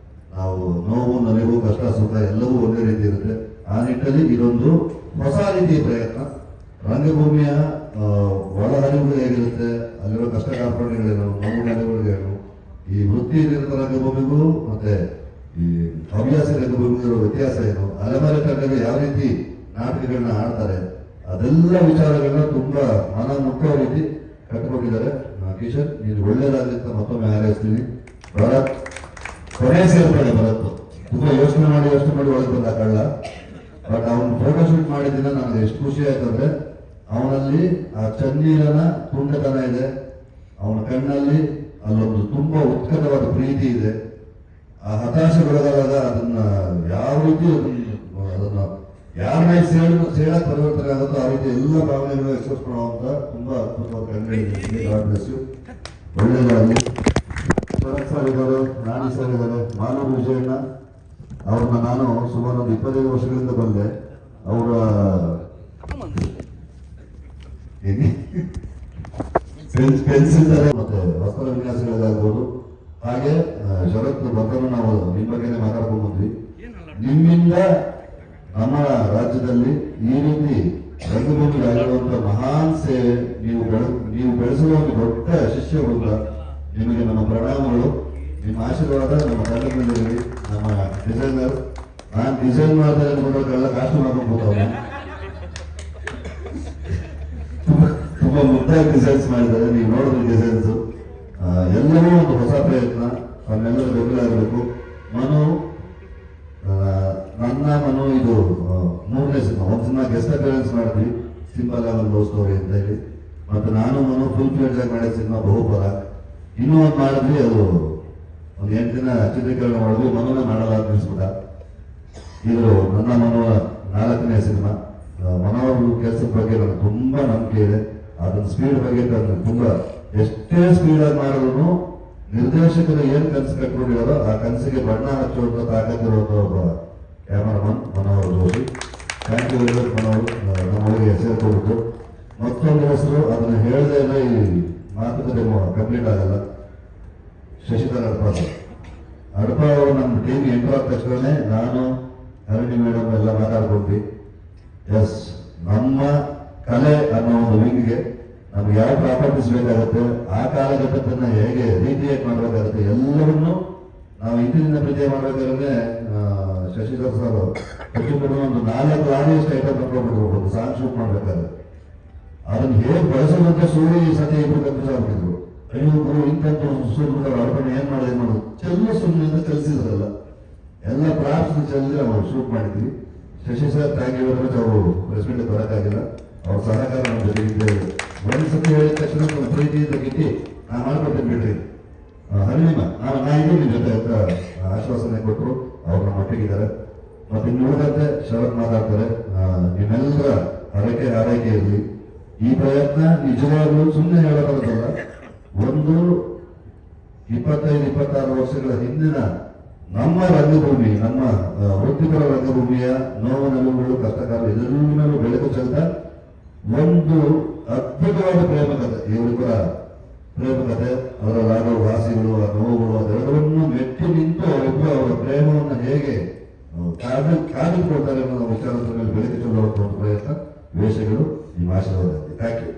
ನಾವು ನೋವು, ನಲಿವು, ಕಷ್ಟ, ಸುಖ ಎಲ್ಲವೂ ಒಂದೇ ರೀತಿ ಇರುತ್ತೆ. ಆ ನಿಟ್ಟಿನಲ್ಲಿ ಇದೊಂದು ಹೊಸ ರೀತಿಯ ಪ್ರಯತ್ನ. ರಂಗಭೂಮಿಯ ಒಳಹರಿವು ಹೇಗಿರುತ್ತೆ, ಅಲ್ಲಿರೋ ಕಷ್ಟ ಕಾರ್ಪಣ್ಯಗಳೇನು, ನೋವು ನಲಿವುಗಳೇನು, ಈ ವೃತ್ತಿ ನಿರತ ರಂಗಭೂಮಿಗೂ ಮತ್ತೆ ಈ ಹವ್ಯಾಸ ರಂಗಭೂಮಿಗಿರೋ ವ್ಯತ್ಯಾಸ ಏನು, ಅಲೆಮಾರಿ ತಂಡಗಳು ಯಾವ ರೀತಿ ನಾಟಕಗಳನ್ನ ಆಡ್ತಾರೆ, ಅದೆಲ್ಲ ವಿಚಾರಗಳನ್ನ ತುಂಬಾ ಮನ ಮುಟ್ಟೋ ರೀತಿ ಕಟ್ಟಿಕೊಂಡಿದ್ದಾರೆ. ಕಿಶನ್, ನೀನು ಒಳ್ಳೇದಾಗಲಿ ಅಂತ ಮತ್ತೊಮ್ಮೆ ಹಾರೈಸ್ತೀನಿ. ಕೊನೆ ಸೇರ್ಪಡೆ ಬರುತ್ತೆ. ತುಂಬಾ ಯೋಚನೆ ಮಾಡಿ ಒಳಗೆ ಬಂದ ಕಳ್ಳ. ಬಟ್ ಅವನು ಫೋಟೋ ಶೂಟ್ ಮಾಡಿದ್ದಿನ ನನಗೆ ಎಷ್ಟು ಖುಷಿ ಆಯ್ತು ಅಂದ್ರೆ, ಅವನಲ್ಲಿ ಆ ಚನ್ನೀರನ ತುಂಡತನ ಇದೆ, ಅವನ ಕಣ್ಣಲ್ಲಿ ಅಲ್ಲೊಂದು ತುಂಬಾ ಉತ್ಕಟವಾದ ಪ್ರೀತಿ ಇದೆ. ಆ ಹತಾಶೆಗೊಳಗಾದಾಗ ಅದನ್ನ ಯಾವ ರೀತಿ ಅದನ್ನ ಯಾರನ್ನ ಸೇಳಕ್ ಪರಿವರ್ತನೆ ಆಗುತ್ತೋ ಆ ರೀತಿ ಎಲ್ಲ ಭಾವನೆಗಳು ಎಕ್ಸ್ಪ್ರೆಸ್ ಮಾಡುವಂತ ತುಂಬಾ ಅದ್ಭುತವಾದ ಕಣ್ಣು. God bless you. ಒಳ್ಳೆಯದಾಗಲಿ. ಶರತ್ ಸರ್ ಇದ್ದಾರೆ, ನಾನಿ ಸರ್ ಇದ್ದಾರೆ, ಮಾನವ ವಿಜಯಣ್ಣ ಅವ್ರನ್ನ ನಾನು ಸುಮಾರು ಒಂದು 25 ವರ್ಷಗಳಿಂದ ಬಂದೆ. ಅವರ ಪೆನ್ಸಿಲ್ ಮತ್ತೆ ವಸ್ತ್ರ ವಿನ್ಯಾಸಗಳಾಗ್ಬೋದು. ಹಾಗೆ ಶರತ್ ಬಂದರು ನಾವು ನಿಮ್ಮ ಬಗ್ಗೆನೇ ಮಾತಾಡ್ಕೊಂಡು ಬಂದ್ವಿ. ನಿಮ್ಮಿಂದ ನಮ್ಮ ರಾಜ್ಯದಲ್ಲಿ ಈ ರೀತಿ ರಂಗಭೂಮಿಗಾಗಿರುವಂತ ಮಹಾನ್ ಸೇವೆ ನೀವು ಬೆಳೆಸುವ ಒಂದು ದೊಡ್ಡ ಶಿಷ್ಯ ವೃಂದ. ನಿಮಗೆ ನಮ್ಮ ಪ್ರಣಾಮಗಳು. ನಿಮ್ಮ ಆಶೀರ್ವಾದ ನಮ್ಮ ತಂಡದ ಮೇಲೆ ಇರಲಿ. ನಮ್ಮ ಡಿಸೈನರ್, ನಾನು ಡಿಸೈನ್ ಮಾಡಿದ್ರೆ ಕಾಸ್ಟ್ಯೂಮ್ ಹಾಕೊಂಡ್ಬೋದವ ತುಂಬಾ ಮುದ್ದಾಗಿ ಡಿಸೈನ್ಸ್ ಮಾಡಿದ್ದಾರೆ. ನೀವು ನೋಡಿದ್ರೆ ಡಿಸೈನ್ಸ್ ಎಲ್ಲವೂ ಒಂದು ಹೊಸ ಪ್ರಯತ್ನ. ಅವನ್ನೆಲ್ಲರೂ ಬೆಂಬಲ ಆಗಬೇಕು. ಮನು ಇದು 3ನೇ ಸಿನಿಮಾ. ಒಂದು ಸಿನಿಮಾ ಗೆಸ್ಟ್ ಅಪಿಯರೆನ್ಸ್ ಮಾಡಿದ್ವಿ, ಸಿಂಪಲ್ ಆಗಿ ಲವ್ ಸ್ಟೋರಿ ಅಂತ ಹೇಳಿ. ಮತ್ತೆ ನಾನು ಮನು ಫುಲ್ ಫ್ಲೆಡ್ಜ್ ಆಗಿ ಮಾಡಿದ ಸಿನಿಮಾ ಬಹುಪರ. ಇನ್ನೂ ಒಂದು ಮಾಡಿದ್ವಿ, ಅದು ಒಂದು 8 ದಿನ ಚಿತ್ರೀಕರಣ ಮಾಡಿದ್ವಿ. ಮನುನ ಮಾಡಲ್ಲ ಅಂತ ನಿಲ್ಸ್ಬಿಟ್ಟ. ಇದು ನನ್ನ ಮನುವ 4ನೇ ಸಿನಿಮಾ. ಮನೋಹರ್ ಕೆಲಸದ ಬಗ್ಗೆ ನನಗೆ ತುಂಬಾ ನಂಬಿಕೆ ಇದೆ. ಅದನ್ನ ಸ್ಪೀಡ್ ಬಗ್ಗೆ ನನಗೆ ತುಂಬಾ, ಎಷ್ಟೇ ಸ್ಪೀಡ್ ಆಗಿ ಮಾಡಿದ್ರು ನಿರ್ದೇಶಕರು ಏನ್ ಕನಸು ಕಟ್ಕೊಂಡಿರೋ ಆ ಕನಸಿಗೆ ಬಣ್ಣ ಹಚ್ಚುವಂತ ತಾಕತ್ತಿರುವಂತ ಒಬ್ಬ cameraman Manohar Joshi. Thank you very much Manohar, ನಮ್ಮವರಿಗೆ ಸೇರ್ಕೊಬಿಟ್ಟು. ಮತ್ತೊಂದು ಹೆಸರು ಅದನ್ನ ಹೇಳದೇ ಇಲ್ಲ, ಈ ಮಾತುಕತೆ ಕಂಪ್ಲೀಟ್ ಆಗಲ್ಲ. ಶಶಿಧರ್ ಅಡಪ ಅವರು ನಮ್ಮ ಟೀಮ್ ಎಂಟರ್ ಆದ ತಕ್ಷಣ ನಾನು ಹರಣಿ ಮೇಡಮ್ ಎಲ್ಲ ಮಾತಾಡ್ಕೊಂಡ್ವಿ. ಎಸ್, ನಮ್ಮ ಕಲೆ ಅನ್ನೋ ಒಂದು ವಿಂಗ್ಗೆ ನಮ್ಗೆ ಯಾವ ಪ್ರಾಪರ್ಟೀಸ್ ಬೇಕಾಗುತ್ತೆ, ಆ ಕಾಲಘಟ್ಟದನ್ನ ಹೇಗೆ ರೀಕ್ರಿಯೇಟ್ ಮಾಡಬೇಕಾಗುತ್ತೆ, ಎಲ್ಲವನ್ನೂ ನಾವು ಇಂದಿನಿಂದ ಪ್ರೀತಿ ಮಾಡಬೇಕಾದ್ರೆ ಶಶಿಧರ್ ಸರ್ ಒಂದು 4 ಆಡಿಯಸ್ಟ್ ಐಟಮ್ ತಗೊಂಡ್ಬಿಟ್ಟು ಒಂದು ಸಾಂಗ್ ಶೂಟ್ ಮಾಡ್ಬೇಕಾದ್ರೆ ಅದನ್ನ ಹೇಗೆ ಬಳಸೋದಂತ ಸೂರಿ ಸತ್ಯ ಇಬ್ರು ಕನ್ಫ್ಯೂಸ್ ಆಗ್ಬಿಟ್ಟಿದ್ರು. ಐನೂರು ಇಂಥ ಸೂರ್ಯ ಅಡ್ಕೊಂಡು ಏನ್ ಮಾಡೋದು ಸುಮ್ಮನೆ ಕಲಿಸಿದ್ರಲ್ಲ, ಎಲ್ಲ ಪ್ರಾಪ್ಸ್ ಚೆಲ್ಲಿ ನಾವು ಶೂಟ್ ಮಾಡಿದ್ವಿ. Shashi sir thank you very much. ಅವರು ಪ್ರೆಸಿಡೆಂಟ್ ಬರೋಕ್ಕಾಗಿಲ್ಲ, ಅವ್ರ ಸಹಕಾರ ನಮ್ಮ ಜೊತೆಗಿದ್ದೆ. ಒಂದ್ಸತಿ ಹೇಳಿದ ತಕ್ಷಣ ಒಂದು ಪ್ರೀತಿಯಿಂದ ಗಿಟ್ಟಿ ನಾ ಮಾಡ್ಕೊಡ್ತೇನೆ ಬಿಡ್ರಿ ಹರಿಣಿಮ ನಾ ಇದ್ದೀನಿ ನಿಮ್ಮ ಜೊತೆ ಅಂತ ಆಶ್ವಾಸನೆ ಕೊಟ್ಟರು. ಅವ್ರು ನಮ್ಮ ಒಟ್ಟಿಗಿದ್ದಾರೆ. ಮತ್ತೆ ಇನ್ನು ಉಳಿದಂತೆ ಶರತ್ ಮಾತಾಡ್ತಾರೆ. ನಿಮ್ಮೆಲ್ಲರ ಹಾರೈಕೆ ಇರಲಿ. ಈ ಪ್ರಯತ್ನ ನಿಜವಾಗ್ಲೂ ಸುಮ್ಮನೆ ಹೇಳೋದಲ್ಲ. ಒಂದು 25-26 ವರ್ಷಗಳ ಹಿಂದಿನ ನಮ್ಮ ರಂಗಭೂಮಿ, ನಮ್ಮ ವೃತ್ತಿಪರ ರಂಗಭೂಮಿಯ ನೋವು ನಲುವುಗಳು, ಕಷ್ಟಕಾಲ ಇದೆಲ್ಲೂ ಬೆಳಕು ಚೆಲ್ತಾ ಒಂದು ಅದ್ಭುತವಾದ ಪ್ರೇಮ ಕಥೆ, ಇವರಿಬ್ಬರ ಪ್ರೇಮ ಕಥೆ, ಅವರಲ್ಲಾಗೋ ವಾಸಿಗಳು, ಆ ನೋವುಗಳು, ಅದೆಲ್ಲವನ್ನೂ ಮೆಟ್ಟಿ ನಿಂತು ಅವರಿಬ್ಬರು ಅವರ ಪ್ರೇಮವನ್ನು ಹೇಗೆ ಕಾದಿಟ್ಕೊಳ್ತಾರೆ ಅನ್ನೋ ವಿಚಾರದ ಮೇಲೆ ಬೆಳಕು ಚೆಲ್ಲುವಂತ ಒಂದು ಪ್ರಯತ್ನ, ವೇಷಗಳು, ನಿಮ್ಮ ಆಶೀರ್ವಾದ. Thank you.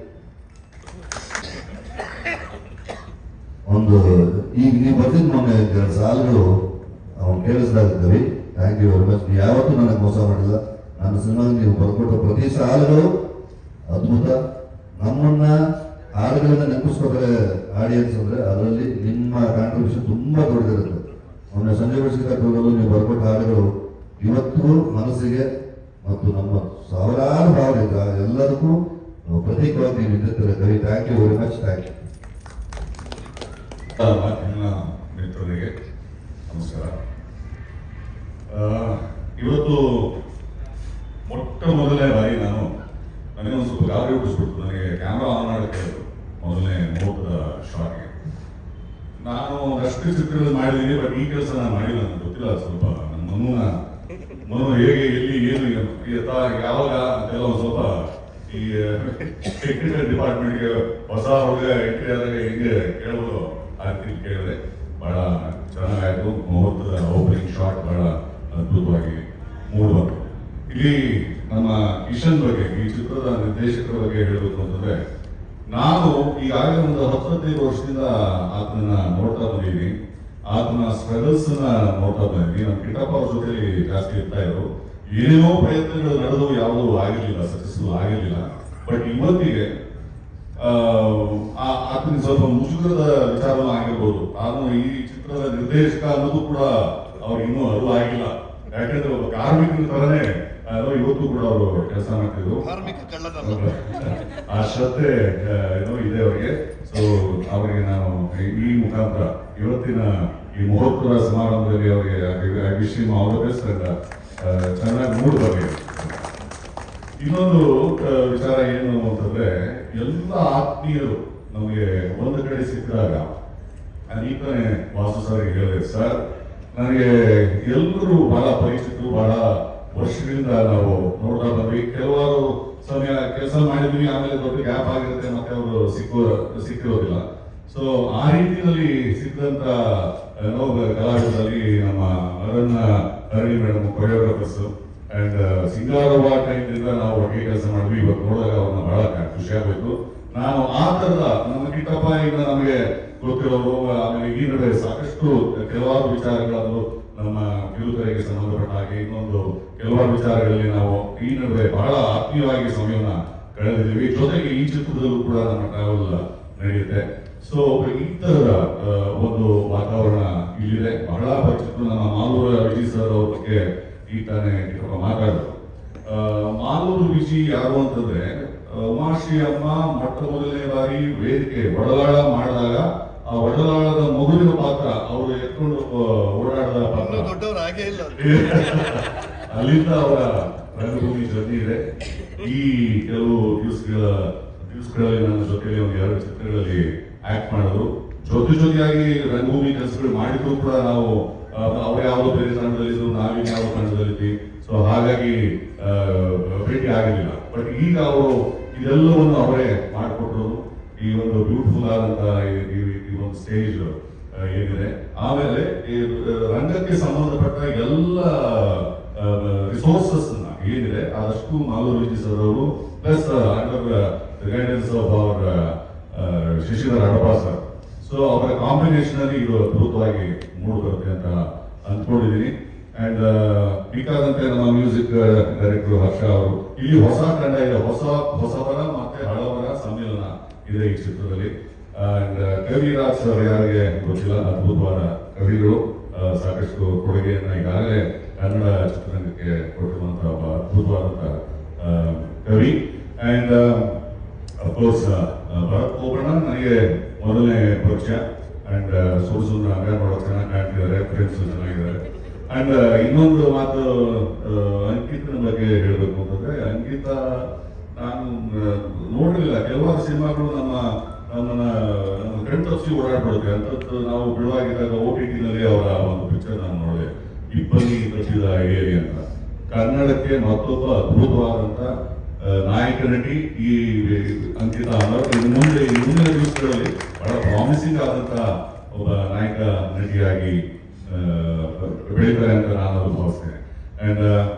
ಒಂದು ಈಗ ನೀವು ಬರ್ತಿದ್ ಮೊನ್ನೆ 2 ಸಾಲುಗಳು ಅವ್ನು ಕೇಳಿಸ್ದಾಗಿದ್ದವಿ. Thank you very much. ನೀವು ಯಾವತ್ತೂ ನನಗೆ ಮೋಸ ಮಾಡಿಲ್ಲ. ನನ್ನ ಸಿನಿಮಾಗೆ ನೀವು ಬರ್ಕೊಟ್ಟ ಪ್ರತಿ ಸಾಲುಗಳು ಅದ್ಭುತ. ನಮ್ಮನ್ನ ಹಾಡುಗಳಿಂದ ನೆನಪಿಸ್ಕೋತಾರೆ ಆಡಿಯನ್ಸ್ ಅಂದ್ರೆ ಅದರಲ್ಲಿ ನಿಮ್ಮ ಕಾಂಟ್ರಿಬ್ಯೂಷನ್ ತುಂಬಾ ದೊಡ್ಡದಿರುತ್ತೆ. ಮೊನ್ನೆ ಸಂಜೆ ಬೆಳಸಿಕಲ್ಲೂ ನೀವು ಬರ್ಕೊಟ್ಟ ಹಾಡುಗಳು ಇವತ್ತಿಗೂ ಮನಸ್ಸಿಗೆ ಮತ್ತು ನಮ್ಮ ಸಾವಿರಾರು ಭಾವನೆ ಎಲ್ಲದಕ್ಕೂ ಪ್ರತೀಕವಾಗಿ ನೀವು ಇದ್ದಿರ್ತಾರೆ ಕವಿ. Thank you very much. Thank you. ಮಾಧ್ಯಮ ಮಿತ್ರರಿಗೆ ನಮಸ್ಕಾರ. ಇವತ್ತು ಮೊಟ್ಟ ಮೊದಲನೇ ಬಾರಿ ನನಗೆ ಒಂದು ಸ್ವಲ್ಪ ಗಾಬರಿ ಹುಟ್ಟಿಸ್ಬಿಡ್ತು. ನನಗೆ ಕ್ಯಾಮ್ರಾ ಆನ್ ಮಾಡೋಕ್ಕೆ ಮೊದಲನೇ ಮುಹೂರ್ತದ ಶಾಟ್ಗೆ ನಾನು ಅಷ್ಟು ಚಿತ್ರಗಳು ಮಾಡಿದ್ದೀನಿ. ಬಟ್ ಈ ಕೆಲಸ ನಾನು ಮಾಡಿಲ್ಲ, ನನಗೆ ಗೊತ್ತಿಲ್ಲ. ಸ್ವಲ್ಪ ನನ್ನ ಮನು ಹೇಗೆ, ಎಲ್ಲಿ, ಏನು, ಯಾವಾಗ ಅಂತೆಲ್ಲ ಒಂದು ಸ್ವಲ್ಪ ಈ ಟೆಕ್ನಿಕಲ್ ಡಿಪಾರ್ಟ್ಮೆಂಟ್ಗೆ ಹೊಸ ಹುಡುಗ ಎಂಟ್ರಿ ಆದಾಗ ಹೆಂಗೆ ಕೇಳಬಹುದು ಆ ರೀತಿ ಕೇಳಿದ್ರೆ ಬಹಳ ಚೆನ್ನಾಗಾಯ್ತು. ಮುಹೂರ್ತದ ಓಪನಿಂಗ್ ಶಾಟ್ ಬಹಳ ಅದ್ಭುತವಾಗಿ ಮೂಡುವಂತು. ಇಲ್ಲಿ ನಮ್ಮ ಕಿಶನ್ ಬಗ್ಗೆ, ಈ ಚಿತ್ರದ ನಿರ್ದೇಶಕರ ಬಗ್ಗೆ ಹೇಳಬೇಕು ಅಂತಂದ್ರೆ, ನಾನು ಈಗಾಗಲೇ ಒಂದು 10-15 ವರ್ಷದಿಂದ ಆತನ ನೋಡ್ತಾ ಬಂದಿದ್ದೀನಿ. ಆತನ ಸ್ಟ್ರಗಲ್ಸ್ ನೋಡ್ತಾ ಬಂದಿದ್ದೀನಿ. ನಮ್ಮ ಕಿಟ್ಟಪ್ಪ ಅವ್ರ ಜೊತೆ ಜಾಸ್ತಿ ಇರ್ತಾ ಇದ್ರು. ಏನೇನೋ ಪ್ರಯತ್ನಗಳು ನಡೆದು ಯಾವುದೂ ಆಗಿರಲಿಲ್ಲ, ಸಕ್ಸಸ್ಫುಲ್ ಆಗಿರಲಿಲ್ಲ. ಬಟ್ ಇವತ್ತಿಗೆ ಆತನ ಸ್ವಲ್ಪ ಮುಜುಗರದ ವಿಚಾರನೂ ಆಗಿರ್ಬೋದು. ನಾನು ಈ ಚಿತ್ರದ ನಿರ್ದೇಶಕ ಅನ್ನೋದು ಕೂಡ ಅವ್ರಿಗೆ ಇನ್ನೂ ಅರಿವು ಆಗಿಲ್ಲ. ಯಾಕಂದ್ರೆ ಒಬ್ಬ ಕಾರ್ಮಿಕರ ತರನೇ ಇವತ್ತು ಕೂಡ ಅವರು ಕೆಲಸ ಮಾಡ್ತಿದ್ರು. ಆ ಶ್ರದ್ಧೆ ಏನೋ ಇದೆ ಅವರಿಗೆ. ಸೊ ಅವರಿಗೆ ನಾನು ಈ ಮುಖಾಂತರ ಇವತ್ತಿನ ಈ ಮಹೋತ್ಸವ ಸಮಾರಂಭದಲ್ಲಿ ಅವರಿಗೆ ವಿಷಯ ಆಲ್ ದ ಬೆಸ್ಟ್ ಅಂತ ಚೆನ್ನಾಗಿ ಮೂಡ್ ಬರಲಿ. ಇನ್ನೊಂದು ವಿಚಾರ ಏನು ಅಂತಂದ್ರೆ, ಎಲ್ಲ ಆತ್ಮೀಯರು ನಮಗೆ ಒಂದು ಕಡೆ ಸಿಕ್ಕಿದಾಗ ಈಗಲೇ ವಾಸು ಸರ್ ಹೇಳಿದೆ, ಸರ್ ನನಗೆ ಎಲ್ಲರೂ ಬಹಳ ಪರಿಚಿತರು, ಬಹಳ ವರ್ಷಗಳಿಂದ ನಾವು ನೋಡ್ತಾ ಬಂದ್ವಿ. ಕೆಲವಾರು ಸಮಯ ಕೆಲಸ ಮಾಡಿದ್ವಿ, ಆಮೇಲೆ ದೊಡ್ಡ ಗ್ಯಾಪ್ ಆಗಿರುತ್ತೆ, ಮತ್ತೆ ಅವರು ಸಿಕ್ಕಿರೋದಿಲ್ಲ. ಸೊ ಆ ರೀತಿಯಲ್ಲಿ ಸಿಕ್ಕಂತ ಕಲಾವಿದರಲ್ಲಿ ನಮ್ಮ ಅರಣ್ಯ ಹರಳಿ ಮೇಡಮ್ ಕೊರಿಯೋಗ್ರಾಫರ್ಸ್ ಅಂಡ್ ಸಿಂಗಾರವ್ವ ಟೈಮ್ನಿಂದ ನಾವು ಒಟ್ಟಿಗೆ ಕೆಲಸ ಮಾಡಿದ್ವಿ. ಇವತ್ತು ನೋಡಿದಾಗ ಅವ್ರನ್ನ ಬಹಳ ಖುಷಿ ಆಗ್ಬೇಕು. ನಾನು ಆ ತರದ ನಮ್ಮ ಕಿಟ್ಟಪ್ಪ ಈಗ ನಮಗೆ ಗೊತ್ತಿರೋರು, ಆಮೇಲೆ ಈ ನಡುವೆ ಸಾಕಷ್ಟು ಕೆಲವಾರು ವಿಚಾರಗಳನ್ನು ನಮ್ಮ ಕಿರುತೆರೆಗೆ ಸಂಬಂಧಪಟ್ಟ ಹಾಗೆ ಇನ್ನೊಂದು ಕೆಲವಾರು ವಿಚಾರಗಳಲ್ಲಿ ನಾವು ಈ ನಡುವೆ ಬಹಳ ಆತ್ಮೀಯವಾಗಿ ಸಮಯವನ್ನ ಕಳೆದಿದ್ದೀವಿ. ಜೊತೆಗೆ ಈ ಚಿತ್ರದಲ್ಲೂ ಕೂಡ ನಮ್ಮ ಟ್ರಾವೆಲ್ ನಡೆಯುತ್ತೆ. ಸೊ ಈ ತರದ ಒಂದು ವಾತಾವರಣ ಇಲ್ಲಿದೆ. ಬಹಳ ಪರಿಚಿತರು ನಮ್ಮ ಮಾಲೂರು ವಿಜಯ್ ಸರ್ ಅವ್ರ ಬಗ್ಗೆ ಈ ತಾನೇ ಮಾತಾಡಿದ್ರು. ಮಾಲೂರು ವಿಜಿ ಯಾರು ಅಂತಂದ್ರೆ, ಉಮಾಶ್ರೀ ಅಮ್ಮ ಮೊಟ್ಟ ಮೊದಲನೇ ಬಾರಿ ವೇದಿಕೆ ಒಡಲಾಳ ಮಾಡಿದಾಗ ಆ ಒಡಲಾಳದ ಮಗುವಿನ ಪಾತ್ರ ಅವರು ಎತ್ಕೊಂಡು ಓಡಾಡದ ಪಾತ್ರ ದೊಡ್ಡವರು ಹಾಗೆ ಇಲ್ಲ. ಅಲ್ಲಿಂದ ಅವರ ರಂಗಭೂಮಿ ಜೊತೆ ಇದೆ. ಈ ಕೆಲವು ದಿವಸಗಳಲ್ಲಿ ನನ್ನ ಜೊತೆಯಲ್ಲಿ ಒಂದು 2 ಚಿತ್ರಗಳಲ್ಲಿ ಆಕ್ಟ್ ಮಾಡಿದ್ರು. ಜೊತೆಯಾಗಿ ರಂಗಭೂಮಿ ಕೆಲಸಗಳು ಮಾಡಿದ್ರು ಕೂಡ ನಾವು ಅವ್ರು ಯಾವುದೋ ಬೇರೆ ತಂಡದಲ್ಲಿದ್ದು ನಾವಿನ ಯಾವ ತಂಡದಲ್ಲಿದ್ವಿ. ಸೊ ಹಾಗಾಗಿ ಭೇಟಿ ಆಗಲಿಲ್ಲ. ಬಟ್ ಈಗ ಅವರು ಇದೆಲ್ಲವನ್ನು ಅವರೇ ಮಾಡಿಕೊಟ್ರು. ಈ ಒಂದು ಬ್ಯೂಟಿಫುಲ್ ಆದಂತ ಈ ಒಂದು ಸ್ಟೇಜ್ ಏನಿದೆ. ಆಮೇಲೆ ಈ ರಂಗಕ್ಕೆ ಸಂಬಂಧಪಟ್ಟ ಎಲ್ಲ ರಿಸೋರ್ಸಸ್ ಏನಿದೆ ಆದಷ್ಟು ಮಾಲೂರು ವಿಜಯ್ ಸರ್ ಅವರು plus under guidance of our Shashidhar Hadapa sir. So ಅವರ ಕಾಂಬಿನೇಷನ್ ಅಲ್ಲಿ ಇದು ಅದ್ಭುತವಾಗಿ ಮೂಡಿ ಬರುತ್ತೆ ಅಂತ ಅಂದ್ಕೊಂಡಿದ್ದೀನಿ. ಅಂಡ್ ಬೇಕಾದಂತೆ ನಮ್ಮ ಮ್ಯೂಸಿಕ್ ಡೈರೆಕ್ಟರ್ ಹರ್ಷ ಅವರು, ಇಲ್ಲಿ ಹೊಸ ತಂಡ ಇದೆ, ಹೊಸವರ ಮತ್ತೆ ಹಳವರ ಸಮ್ಮಿಲನ ಇದೆ ಈ ಚಿತ್ರದಲ್ಲಿ. ಅಂಡ್ ಕವಿರಾಜ್ ಸರ್ ಯಾರಿಗೆ ಗೊತ್ತಿಲ್ಲ, ಅದ್ಭುತವಾದ ಕವಿಗಳು, ಸಾಕಷ್ಟು ಕೊಡುಗೆಯನ್ನ ಈಗಾಗಲೇ ಕನ್ನಡ ಚಿತ್ರರಂಗಕ್ಕೆ ಕೊಟ್ಟಿರುವಂತಹ ಒಬ್ಬ ಅದ್ಭುತವಾದಂತಹ ಕವಿ. ಅಂಡ್ ಅಫ್ಕೋರ್ಸ್ ಭರತ್ ಕೋಬಣ್ಣ ನನಗೆ ಮೊದಲನೇ ಪರಿಚಯ. ಅಂಡ್ ಸುಳ್ಸುಂದ್ರ ಅಂಗನವಾಡಿ ಚೆನ್ನಾಗಿ ಕಾಣ್ತಿದ್ದಾರೆ, ಫ್ರೆಂಡ್ಸ್ ಚೆನ್ನಾಗಿದ್ದಾರೆ. ಅಂಡ್ ಇನ್ನೊಂದು ಮಾತು ಅಂಕಿತನ ಬಗ್ಗೆ ಹೇಳ್ಬೇಕು ಅಂತಂದ್ರೆ, ಅಂಕಿತ ನಾನು ನೋಡಲಿಲ್ಲ. ಕೆಲವಾರು ಸಿನಿಮಾಗಳು ನಮ್ಮನ್ನ ಕಣ್ ತಪ್ಪಿಸಿ ಓಡಾಡ್ಬಿಡುತ್ತೆ ಅಂತದ್ದು. ನಾವು ಬಿಡುವಾಗಿದ್ದಾಗ OTT ನಲ್ಲಿ ಅವರ ಒಂದು ಪಿಕ್ಚರ್ ನಾನು ನೋಡಿದೆ, ಇಬ್ಬನಿ ಕಟ್ಟಿದ ಏರಿ ಅಂತ. ಕನ್ನಡಕ್ಕೆ ಮತ್ತೊಬ್ಬ ಅದ್ಭುತವಾದಂತ ನಾಯಕ ನಟಿ ಈ ಅಂಕಿತಾ ಅನ್ನೋರು ಮುಂದಿನ ದಿವಸಗಳಲ್ಲಿ ಬಹಳ ಪ್ರಾಮಿಸಿಂಗ್ ಆದಂತ ಒಬ್ಬ ನಾಯಕ ನಟಿಯಾಗಿ ಬೆಳೀತಾರೆ ಅಂತ ನಾನು ಭಾವಿಸ್ತೇನೆ. And